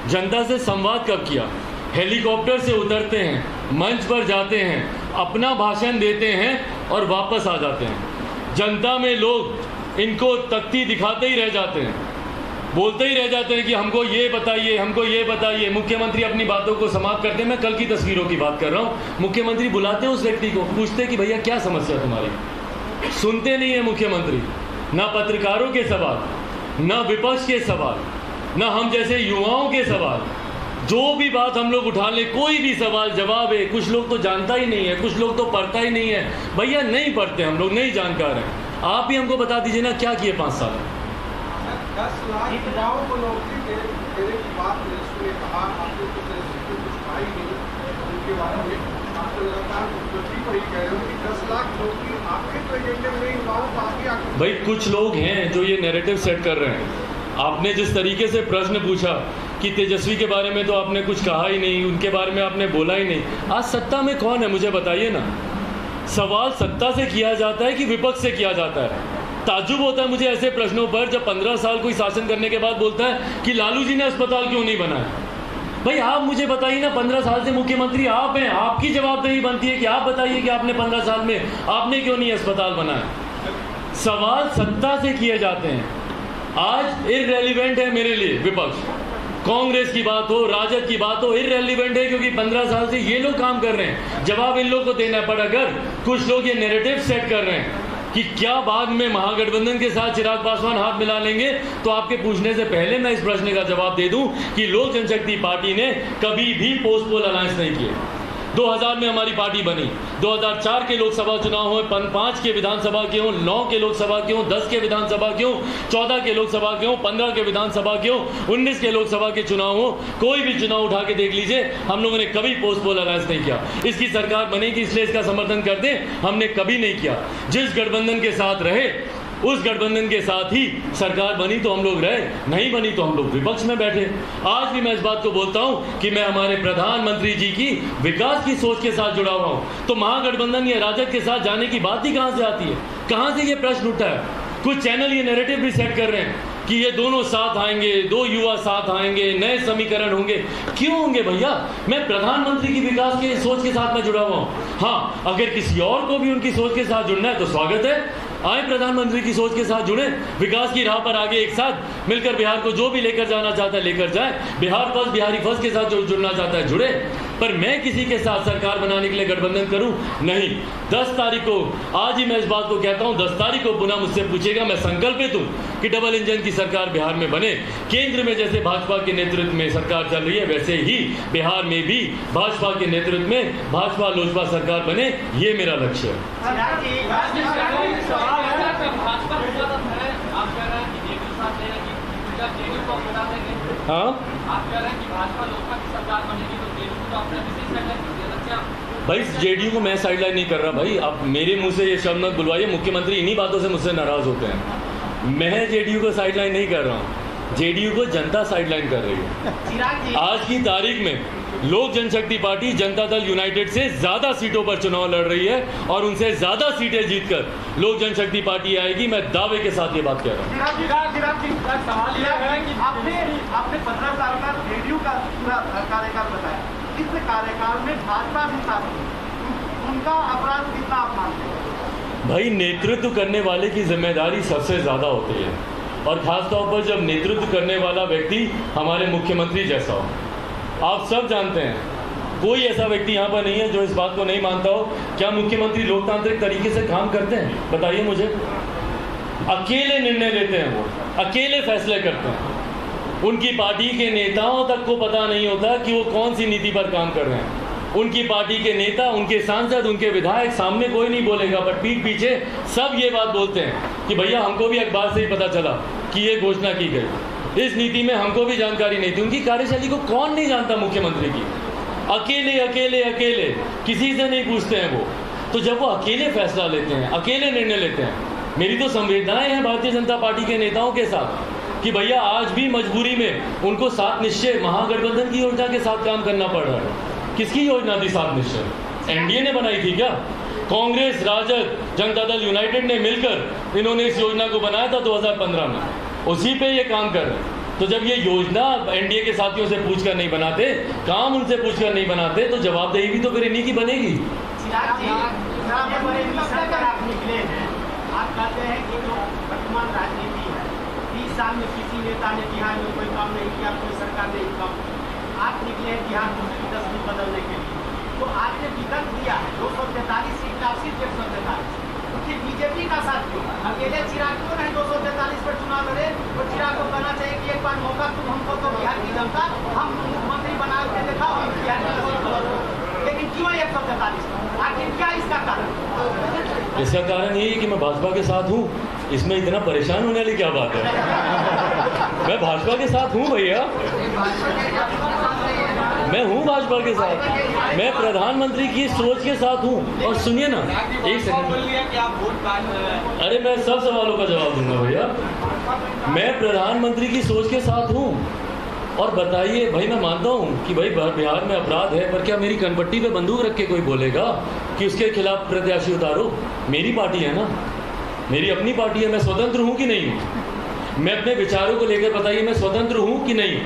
जनता से संवाद कब किया? हेलीकॉप्टर से उतरते हैं, मंच पर जाते हैं, अपना भाषण देते हैं और वापस आ जाते हैं। जनता में लोग इनको तख्ती दिखाते ही रह जाते हैं, बोलते ही रह जाते हैं कि हमको ये बताइए, हमको ये बताइए। मुख्यमंत्री अपनी बातों को समाप्त करते हैं। मैं कल की तस्वीरों की बात कर रहा हूँ। मुख्यमंत्री बुलाते हैं उस व्यक्ति को, पूछते हैं कि भैया क्या समस्या तुम्हारी, सुनते नहीं है मुख्यमंत्री, ना पत्रकारों के सवाल, ना विपक्ष के सवाल, ना हम जैसे युवाओं के सवाल। जो भी बात हम लोग उठा लें, कोई भी सवाल जवाब है। कुछ लोग तो जानता ही नहीं है, कुछ लोग तो पढ़ता ही नहीं है। भैया नहीं पढ़ते हम लोग, नहीं जानकार हैं। आप ही हमको बता दीजिए ना, क्या किए 5 साल में? 10 लाख युवाओं को नौकरी देने की बात ने कहा, आपने कुछ पाई नहीं उनके बारे में। आपको लगातार मुख्यमंत्री पर ही कह रहे हो कि 10 लाख नौकरी आपके तो एजेंडे में युवाओं को आगे भाई कुछ लोग हैं जो ये नैरेटिव सेट कर रहे हैं। आपने जिस तरीके से प्रश्न पूछा कि तेजस्वी के बारे में तो आपने कुछ कहा ही नहीं, उनके बारे में आपने बोला ही नहीं। आज सत्ता में कौन है मुझे बताइए ना। सवाल सत्ता से किया जाता है कि विपक्ष से किया जाता है? ताज्जुब होता है मुझे ऐसे प्रश्नों पर, जब 15 साल कोई शासन करने के बाद बोलता है कि लालू जी ने अस्पताल क्यों नहीं बनाया। भाई आप मुझे बताइए ना, 15 साल से मुख्यमंत्री आप हैं, आपकी जवाबदेही बनती है कि आप बताइए कि आपने 15 साल में आपने क्यों नहीं अस्पताल बनाया। सवाल सत्ता से किए जाते हैं। आज इररेलीवेंट है मेरे लिए विपक्ष, कांग्रेस की बात हो, राजद की बात हो, इररेलीवेंट है क्योंकि 15 साल से ये लोग काम कर रहे हैं। जवाब इन लोग को देना पड़ा। अगर कुछ लोग ये नैरेटिव सेट कर रहे हैं कि क्या बाद में महागठबंधन के साथ चिराग पासवान हाथ मिला लेंगे, तो आपके पूछने से पहले मैं इस प्रश्न का जवाब दे दूं कि लोक जनशक्ति पार्टी ने कभी भी पोस्ट पोल अलायंस नहीं किए। 2000 में हमारी पार्टी बनी, 2004 के लोकसभा चुनाव हो, 5 के विधानसभा के हों, 9 के लोकसभा के हों, 10 के विधानसभा के हों, 14 के लोकसभा के हों, 15 के विधानसभा के हों, 19 के लोकसभा के चुनाव हो, कोई भी चुनाव उठा के देख लीजिए, हम लोगों ने कभी पोस्ट पोल अलायंस नहीं किया। इसकी सरकार बनेगी इसलिए इसका समर्थन करते, हमने कभी नहीं किया। जिस गठबंधन के साथ रहे उस गठबंधन के साथ ही सरकार बनी तो हम लोग रहे, नहीं बनी तो हम लोग विपक्ष में बैठे। आज भी मैं इस बात को बोलता हूं कि मैं हमारे प्रधानमंत्री जी की विकास की सोच के साथ जुड़ा हुआ हूं। तो महागठबंधन या राजद के साथ जाने की बात ही कहां से आती है? कहां से ये प्रश्न उठा है? कुछ चैनल ये नैरेटिव भी सेट कर रहे हैं कि ये दोनों साथ आएंगे, 2 युवा साथ आएंगे, नए समीकरण होंगे। क्यों होंगे भैया? मैं प्रधानमंत्री की विकास के सोच के साथ में जुड़ा हुआ हूं। हाँ, अगर किसी और को भी उनकी सोच के साथ जुड़ना है तो स्वागत है, आए प्रधानमंत्री की सोच के साथ जुड़े, विकास की राह पर आगे एक साथ मिलकर बिहार को जो भी लेकर जाना चाहता है लेकर जाए। बिहार फर्स्ट, बिहारी फर्स्ट के साथ जो जुड़ना चाहता है जुड़े, पर मैं किसी के साथ सरकार बनाने के लिए गठबंधन करूं नहीं। 10 तारीख को, आज ही मैं इस बात को कहता हूं, 10 तारीख को पुनः मुझसे पूछेगा, मैं संकल्पित हूं कि डबल इंजन की सरकार बिहार में बने। केंद्र में जैसे भाजपा के नेतृत्व में सरकार चल रही है, वैसे ही बिहार में भी भाजपा के नेतृत्व में भाजपा लोजपा सरकार बने, ये मेरा लक्ष्य है। हाँ, भाई जेडीयू को मैं साइडलाइन नहीं कर रहा भाई। आप मेरे मुंह से ये शब्द मत बुलवाइए, मुख्यमंत्री इन्हीं बातों से मुझसे नाराज होते हैं। मैं जेडीयू को साइडलाइन नहीं कर रहा हूँ, जेडीयू को जनता साइडलाइन कर रही है। आज की तारीख में लोक जनशक्ति पार्टी जनता दल यूनाइटेड से ज्यादा सीटों पर चुनाव लड़ रही है और उनसे ज्यादा सीटें जीतकर लोक जनशक्ति पार्टी आएगी। मैं दावे के साथ ये बात कह रहा हूँ। सवाल यह है कि आपने 15 साल का जेडीयू का पूरा कार्यकाल बताया, इस कार्यकाल में भाजपा भी साथ थी, उनका अपराध कितना आप मानते हैं? भाई नेतृत्व करने वाले की जिम्मेदारी सबसे ज्यादा होती है, और खासतौर पर जब नेतृत्व करने वाला व्यक्ति हमारे मुख्यमंत्री जैसा हो। आप सब जानते हैं, कोई ऐसा व्यक्ति यहाँ पर नहीं है जो इस बात को नहीं मानता हो। क्या मुख्यमंत्री लोकतांत्रिक तरीके से काम करते हैं? बताइए मुझे। अकेले निर्णय लेते हैं, वो अकेले फैसले करते हैं। उनकी पार्टी के नेताओं तक को पता नहीं होता कि वो कौन सी नीति पर काम कर रहे हैं। उनकी पार्टी के नेता, उनके सांसद, उनके विधायक सामने कोई नहीं बोलेगा, बट पीठ पीछे सब ये बात बोलते हैं कि भैया हमको भी अखबार से ही पता चला कि ये घोषणा की गई, इस नीति में हमको भी जानकारी नहीं थी। उनकी कार्यशैली को कौन नहीं जानता मुख्यमंत्री की? अकेले अकेले अकेले किसी से नहीं पूछते हैं वो। तो जब वो अकेले फैसला लेते हैं, अकेले निर्णय लेते हैं, मेरी तो संवेदनाएं हैं भारतीय जनता पार्टी के नेताओं के साथ कि भैया आज भी मजबूरी में उनको 7 निश्चय महागठबंधन की योजना के साथ काम करना पड़ रहा है। किसकी योजना थी 7 निश्चय? एनडीए ने बनाई थी क्या? कांग्रेस, राजद, जनता दल यूनाइटेड ने मिलकर इन्होंने इस योजना को बनाया था 2015 में, उसी पे ये काम कर रहे हैं। तो जब ये योजना एनडीए के साथियों से पूछकर नहीं बनाते, काम उनसे पूछकर नहीं बनाते, तो जवाबदेही भी तो फिर इन्हीं की बनेगी। आप निकले हैं, आप कहते हैं कि जो वर्तमान राजनीति है, 20 साल में किसी नेता ने बिहार में कोई काम नहीं किया, कोई सरकार ने काम। आप निकले हैं बिहार को उसकी तस्वीर बदलने के लिए, तो आपने विकल्प दिया है 243 सीट का, सिर्फ 143। फिर बीजेपी का साथ क्यों? अकेले चिराग क्यों नहीं 243 पर चुनाव लड़े? और चिराग को कहना चाहिए कि एक बार मौका तुम हमको तो बिहार की जनता हम मुख्यमंत्री बना के देखा हम बिहार की, लेकिन क्यों 143? आखिर क्या इसका कारण? इसका कारण यही है कि मैं भाजपा के साथ हूँ। इसमें इतना परेशान होने वाली क्या बात है? मैं भाजपा के साथ हूँ भैया, मैं हूँ भाजपा के साथ, मैं प्रधानमंत्री की सोच के साथ हूँ। और सुनिए ना, एक सेकंड, अरे मैं सब सवालों का जवाब दूंगा भैया। मैं प्रधानमंत्री की सोच के साथ हूँ। और बताइए भाई, मैं मानता हूँ कि भाई बिहार में अपराध है, पर क्या मेरी कनपट्टी पे बंदूक रख के कोई बोलेगा कि उसके खिलाफ प्रत्याशी उतारो? मेरी पार्टी है ना, मेरी अपनी पार्टी है, मैं स्वतंत्र हूँ कि नहीं हूँ? मैं अपने विचारों को लेकर बताइए, मैं स्वतंत्र हूँ कि नहीं,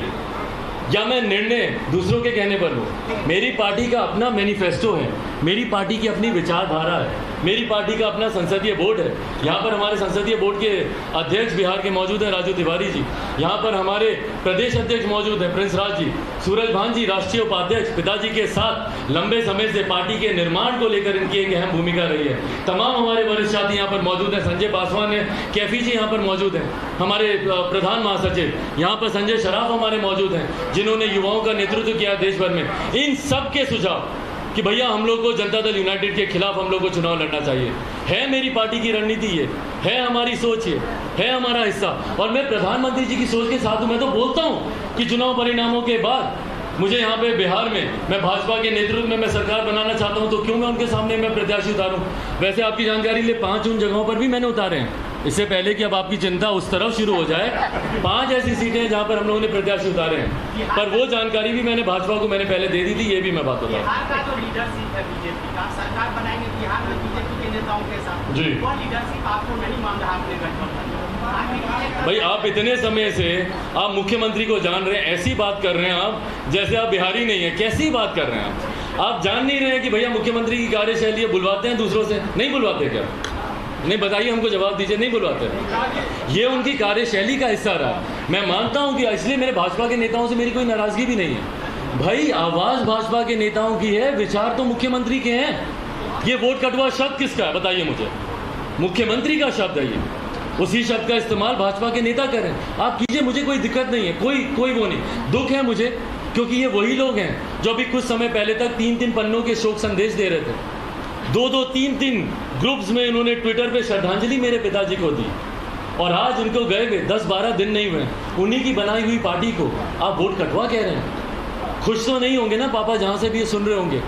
या मैं निर्णय दूसरों के कहने पर लूँ? मेरी पार्टी का अपना मैनिफेस्टो है, मेरी पार्टी की अपनी विचारधारा है, मेरी पार्टी का अपना संसदीय बोर्ड है। यहाँ पर हमारे संसदीय बोर्ड के अध्यक्ष बिहार के मौजूद हैं, राजू तिवारी जी। यहाँ पर हमारे प्रदेश अध्यक्ष मौजूद हैं, प्रिंस राज जी। सूरज भान जी राष्ट्रीय उपाध्यक्ष, पिताजी के साथ लंबे समय से पार्टी के निर्माण को लेकर इनकी एक अहम भूमिका रही है। तमाम हमारे वरिष्ठ साथी यहाँ पर मौजूद हैं, संजय पासवान है, कैफी जी यहाँ पर मौजूद हैं, हमारे प्रधान महासचिव यहाँ पर संजय शराफ हमारे मौजूद हैं, जिन्होंने युवाओं का नेतृत्व किया देश भर में। इन सब के सुझाव कि भैया हम लोग को जनता दल यूनाइटेड के खिलाफ हम लोग को चुनाव लड़ना चाहिए, है मेरी पार्टी की रणनीति, ये है हमारी सोच, ये है हमारा हिस्सा। और मैं प्रधानमंत्री जी की सोच के साथ हूँ। मैं तो बोलता हूँ कि चुनाव परिणामों के बाद मुझे यहाँ पे बिहार में मैं भाजपा के नेतृत्व में मैं सरकार बनाना चाहता हूँ, तो क्यों मैं उनके सामने मैं प्रत्याशी उतारूँ? वैसे आपकी जानकारी लिए 5 उन जगहों पर भी मैंने उतारे हैं। इससे पहले कि अब आपकी चिंता उस तरफ शुरू हो जाए, 5 ऐसी सीटें हैं जहाँ पर हम लोगों ने प्रत्याशी उतारे हैं, पर वो जानकारी भी मैंने भाजपा को मैंने पहले दे दी थी। ये भी मैं बात बताऊँ, बिहार का जो लीडरशिप है बीजेपी का, सरकार बनाएंगे बिहार में बीजेपी के नेताओं के साथ, जी, वो लीडरशिप आपको नहीं मान रहा अपने गठबंधन? भाई आप इतने समय से आप मुख्यमंत्री को जान रहे हैं, ऐसी बात कर रहे हैं आप जैसे आप बिहारी नहीं है। कैसी बात कर रहे हैं आप जान नहीं रहे हैं कि भैया मुख्यमंत्री की कार्यशैली बुलवाते हैं दूसरों से? नहीं बुलवाते क्या? नहीं, बताइए हमको, जवाब दीजिए। नहीं बुलवाते, ये उनकी कार्यशैली का हिस्सा रहा। मैं मानता हूं कि इसलिए मेरे भाजपा के नेताओं से मेरी कोई नाराजगी भी नहीं है। भाई आवाज भाजपा के नेताओं की है, विचार तो मुख्यमंत्री के हैं। ये वोट कटवा शब्द किसका है बताइए मुझे? मुख्यमंत्री का शब्द है ये, उसी शब्द का इस्तेमाल भाजपा के नेता करें। आप कीजिए, मुझे कोई दिक्कत नहीं है, कोई वो नहीं। दुख है मुझे, क्योंकि ये वही लोग हैं जो अभी कुछ समय पहले तक 3-3 पन्नों के शोक संदेश दे रहे थे, 2-2, 3-3 ग्रुप्स में इन्होंने ट्विटर पे श्रद्धांजलि मेरे पिताजी को दी, और आज उनको गए हुए 10-12 दिन नहीं हुए, उन्हीं की बनाई हुई पार्टी को आप वोट कटवा कह रहे हैं। खुश तो नहीं होंगे ना पापा, जहाँ से भी ये सुन रहे होंगे।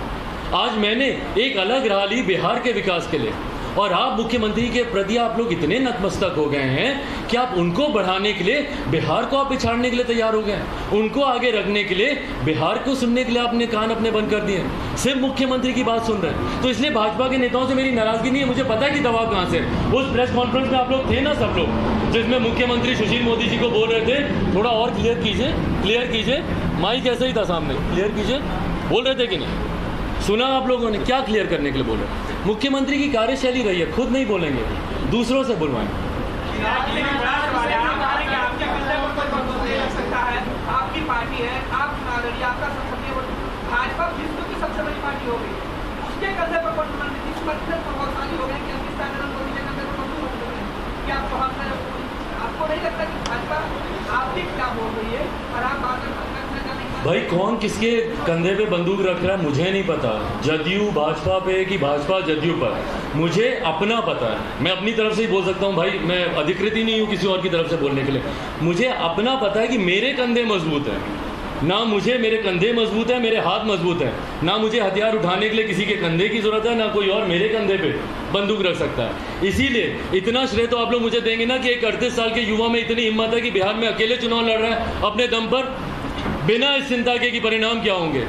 आज मैंने एक अलग राह ली बिहार के विकास के लिए, और आप मुख्यमंत्री के प्रति आप लोग इतने नतमस्तक हो गए हैं कि आप उनको बढ़ाने के लिए बिहार को आप पिछाड़ने के लिए तैयार हो गए हैं। उनको आगे रखने के लिए बिहार को सुनने के लिए आपने कान अपने बंद कर दिए, सिर्फ मुख्यमंत्री की बात सुन रहे हैं। तो इसलिए भाजपा के नेताओं से मेरी नाराजगी नहीं है। मुझे पता है कि दबाव कहाँ से है। उस प्रेस कॉन्फ्रेंस में आप लोग थे ना सब लोग, जिसमें मुख्यमंत्री सुशील मोदी जी को बोल रहे थे थोड़ा और क्लियर कीजिए, माइक ऐसे ही था सामने, क्लियर कीजिए, बोल रहे थे कि नहीं? सुना आप लोगों ने? क्या क्लियर करने के लिए बोले? मुख्यमंत्री की कार्यशैली रही है, खुद नहीं बोलेंगे, दूसरों से बुलवाएं। आपकी पार्टी है, आप चुनाव लड़िए, आपका संसदीय बोर्ड, भाजपा विश्व की सबसे बड़ी पार्टी हो गई, उसके कंधे पर इस मतलब प्रभावशाली हो गए कि अमित शाह नरेंद्र मोदी के कंधे पर मजबूर हो गए। क्या आपको नहीं लगता कि भाजपा आपके खिलाफ हो गई है और आप बात भाई कौन किसके कंधे पे बंदूक रख रहा है मुझे नहीं पता, जदयू भाजपा पे कि भाजपा जदयू पर, मुझे अपना पता है। मैं अपनी तरफ से ही बोल सकता हूँ भाई, मैं अधिकृत ही नहीं हूँ किसी और की तरफ से बोलने के लिए। मुझे अपना पता है कि मेरे कंधे मजबूत हैं, ना मुझे मेरे कंधे मजबूत है, मेरे हाथ मजबूत है, ना मुझे हथियार उठाने के लिए किसी के कंधे की जरूरत है, ना कोई और मेरे कंधे पे बंदूक रख सकता है। इसीलिए इतना श्रेय तो आप लोग मुझे देंगे ना कि एक 38 साल के युवा में इतनी हिम्मत है कि बिहार में अकेले चुनाव लड़ रहा है अपने दम पर, बिना इस चिंता के कि परिणाम क्या होंगे।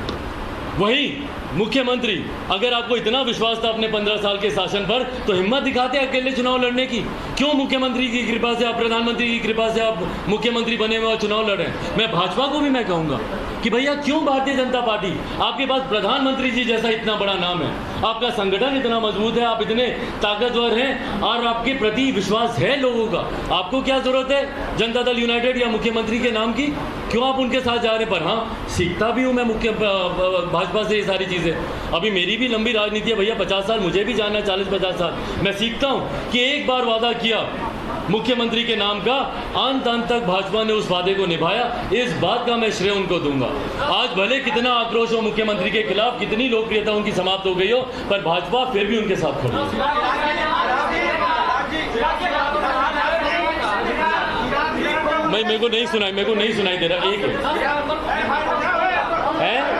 वहीं मुख्यमंत्री, अगर आपको इतना विश्वास था अपने 15 साल के शासन पर, तो हिम्मत दिखाते अकेले चुनाव लड़ने की। क्यों मुख्यमंत्री की कृपा से आप, प्रधानमंत्री की कृपा से आप मुख्यमंत्री बने हुए और चुनाव लड़ रहे हैं? मैं भाजपा को भी मैं कहूँगा कि भैया क्यों भारतीय जनता पार्टी, आपके पास प्रधानमंत्री जी जैसा इतना बड़ा नाम है, आपका संगठन इतना मजबूत है, आप इतने ताकतवर हैं और आपके प्रति विश्वास है लोगों का, आपको क्या जरूरत है जनता दल यूनाइटेड या मुख्यमंत्री के नाम की? क्यों आप उनके साथ जा रहे? पर हाँ, सीखता भी हूँ मैं भाजपा से ये सारी चीज़ें। अभी मेरी भी लंबी राजनीति है भैया, 50 साल मुझे भी जानना है, 40-50 साल। मैं सीखता हूँ कि एक बार वादा किया मुख्यमंत्री के नाम का, अंत तक भाजपा ने उस वादे को निभाया, इस बात का मैं श्रेय उनको दूंगा। आज भले कितना आक्रोश हो मुख्यमंत्री के खिलाफ, कितनी लोकप्रियता उनकी समाप्त हो गई हो, पर भाजपा फिर भी उनके साथ खड़ी है। मेरे को नहीं सुनाई दे रहा। एक है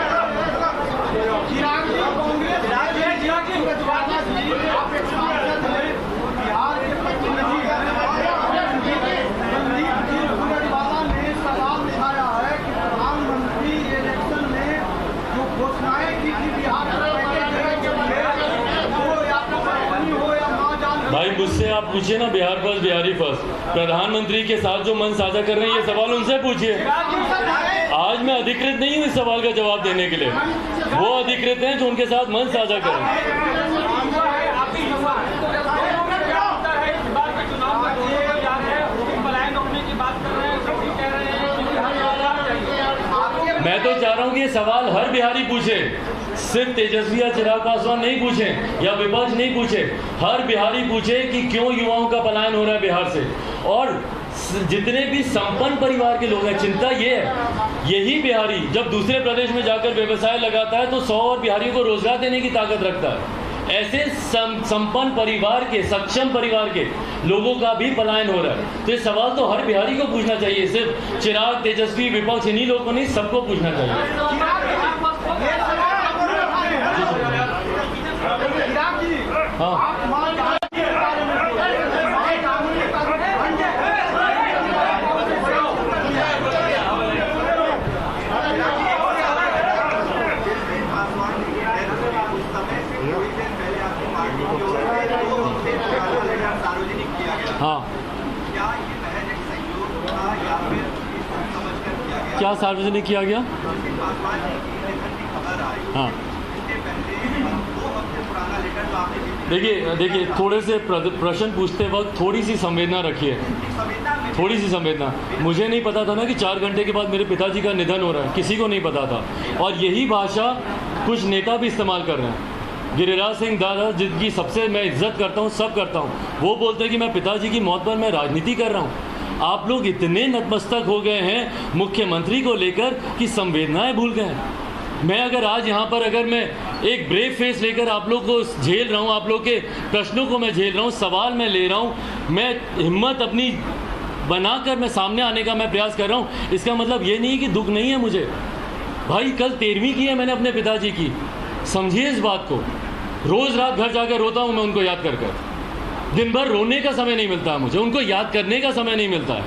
भाई मुझसे आप पूछिए ना, बिहार फर्स्ट बिहारी फर्स्ट, प्रधानमंत्री के साथ जो मन साझा कर रहे हैं ये सवाल उनसे पूछिए। आज मैं अधिकृत नहीं हूँ इस सवाल का जवाब देने के लिए, वो अधिकृत हैं जो उनके साथ मन साझा करें। मैं तो चाह रहा हूँ कि ये सवाल हर बिहारी पूछे, सिर्फ तेजस्वी या चिराग पासवान नहीं पूछे या विपक्ष नहीं पूछे, हर बिहारी पूछे कि क्यों युवाओं का पलायन हो रहा है बिहार से। और जितने भी संपन्न परिवार के लोग हैं, चिंता ये है, यही बिहारी जब दूसरे प्रदेश में जाकर व्यवसाय लगाता है तो 100 और बिहारियों को रोजगार देने की ताकत रखता है। ऐसे संपन्न परिवार के, सक्षम परिवार के लोगों का भी पलायन हो रहा है। तो ये सवाल तो हर बिहारी को पूछना चाहिए, सिर्फ चिराग, तेजस्वी, विपक्ष इन्हीं लोगों को नहीं, सबको पूछना चाहिए। हाँ, हाँ, क्या सार्वजनिक किया गया? हाँ, देखिए थोड़े से प्रश्न पूछते वक्त थोड़ी सी संवेदना रखिए, थोड़ी सी संवेदना। मुझे नहीं पता था ना कि 4 घंटे के बाद मेरे पिताजी का निधन हो रहा है, किसी को नहीं पता था। और यही भाषा कुछ नेता भी इस्तेमाल कर रहे हैं। गिरिराज सिंह दादा, जिनकी सबसे मैं इज्जत करता हूँ, सब करता हूँ, वो बोलते हैं कि मैं पिताजी की मौत पर मैं राजनीति कर रहा हूँ। आप लोग इतने नतमस्तक हो गए हैं मुख्यमंत्री को लेकर कि संवेदनाएं भूल गए हैं। मैं अगर आज यहाँ पर अगर मैं एक ब्रेव फेस लेकर आप लोग को झेल रहा हूँ, आप लोग के प्रश्नों को मैं झेल रहा हूँ, सवाल मैं ले रहा हूँ, मैं हिम्मत अपनी बनाकर मैं सामने आने का मैं प्रयास कर रहा हूँ, इसका मतलब ये नहीं कि दुख नहीं है मुझे। भाई कल 13वीं की है मैंने अपने पिताजी की, समझिए इस बात को। रोज़ रात घर जाकर रोता हूँ मैं उनको याद कर कर, दिन भर रोने का समय नहीं मिलता है मुझे, उनको याद करने का समय नहीं मिलता है।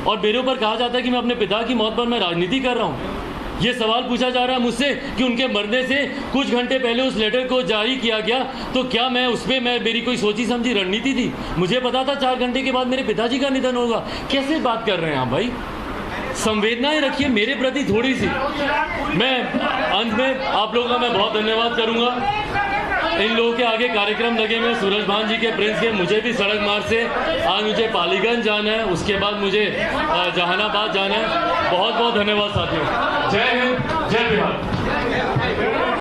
और मेरे ऊपर कहा जाता है कि मैं अपने पिता की मौत पर मैं राजनीति कर रहा हूँ। ये सवाल पूछा जा रहा है मुझसे कि उनके मरने से कुछ घंटे पहले उस लेटर को जारी किया गया, तो क्या मैं उसमें मेरी कोई सोची समझी रणनीति थी? मुझे पता था 4 घंटे के बाद मेरे पिताजी का निधन होगा। कैसे बात कर रहे हैं आप भाई? संवेदनाएं रखिए मेरे प्रति थोड़ी सी। मैं अंत में आप लोगों का मैं बहुत धन्यवाद करूंगा। इन लोगों के आगे कार्यक्रम लगे हुए सूरज भान जी के, प्रिंस के, मुझे भी सड़क मार्ग से आज मुझे पालीगंज जाना है, उसके बाद मुझे जहानाबाद जाना है। बहुत बहुत धन्यवाद साथियों। जय हिंद, जय बिहार।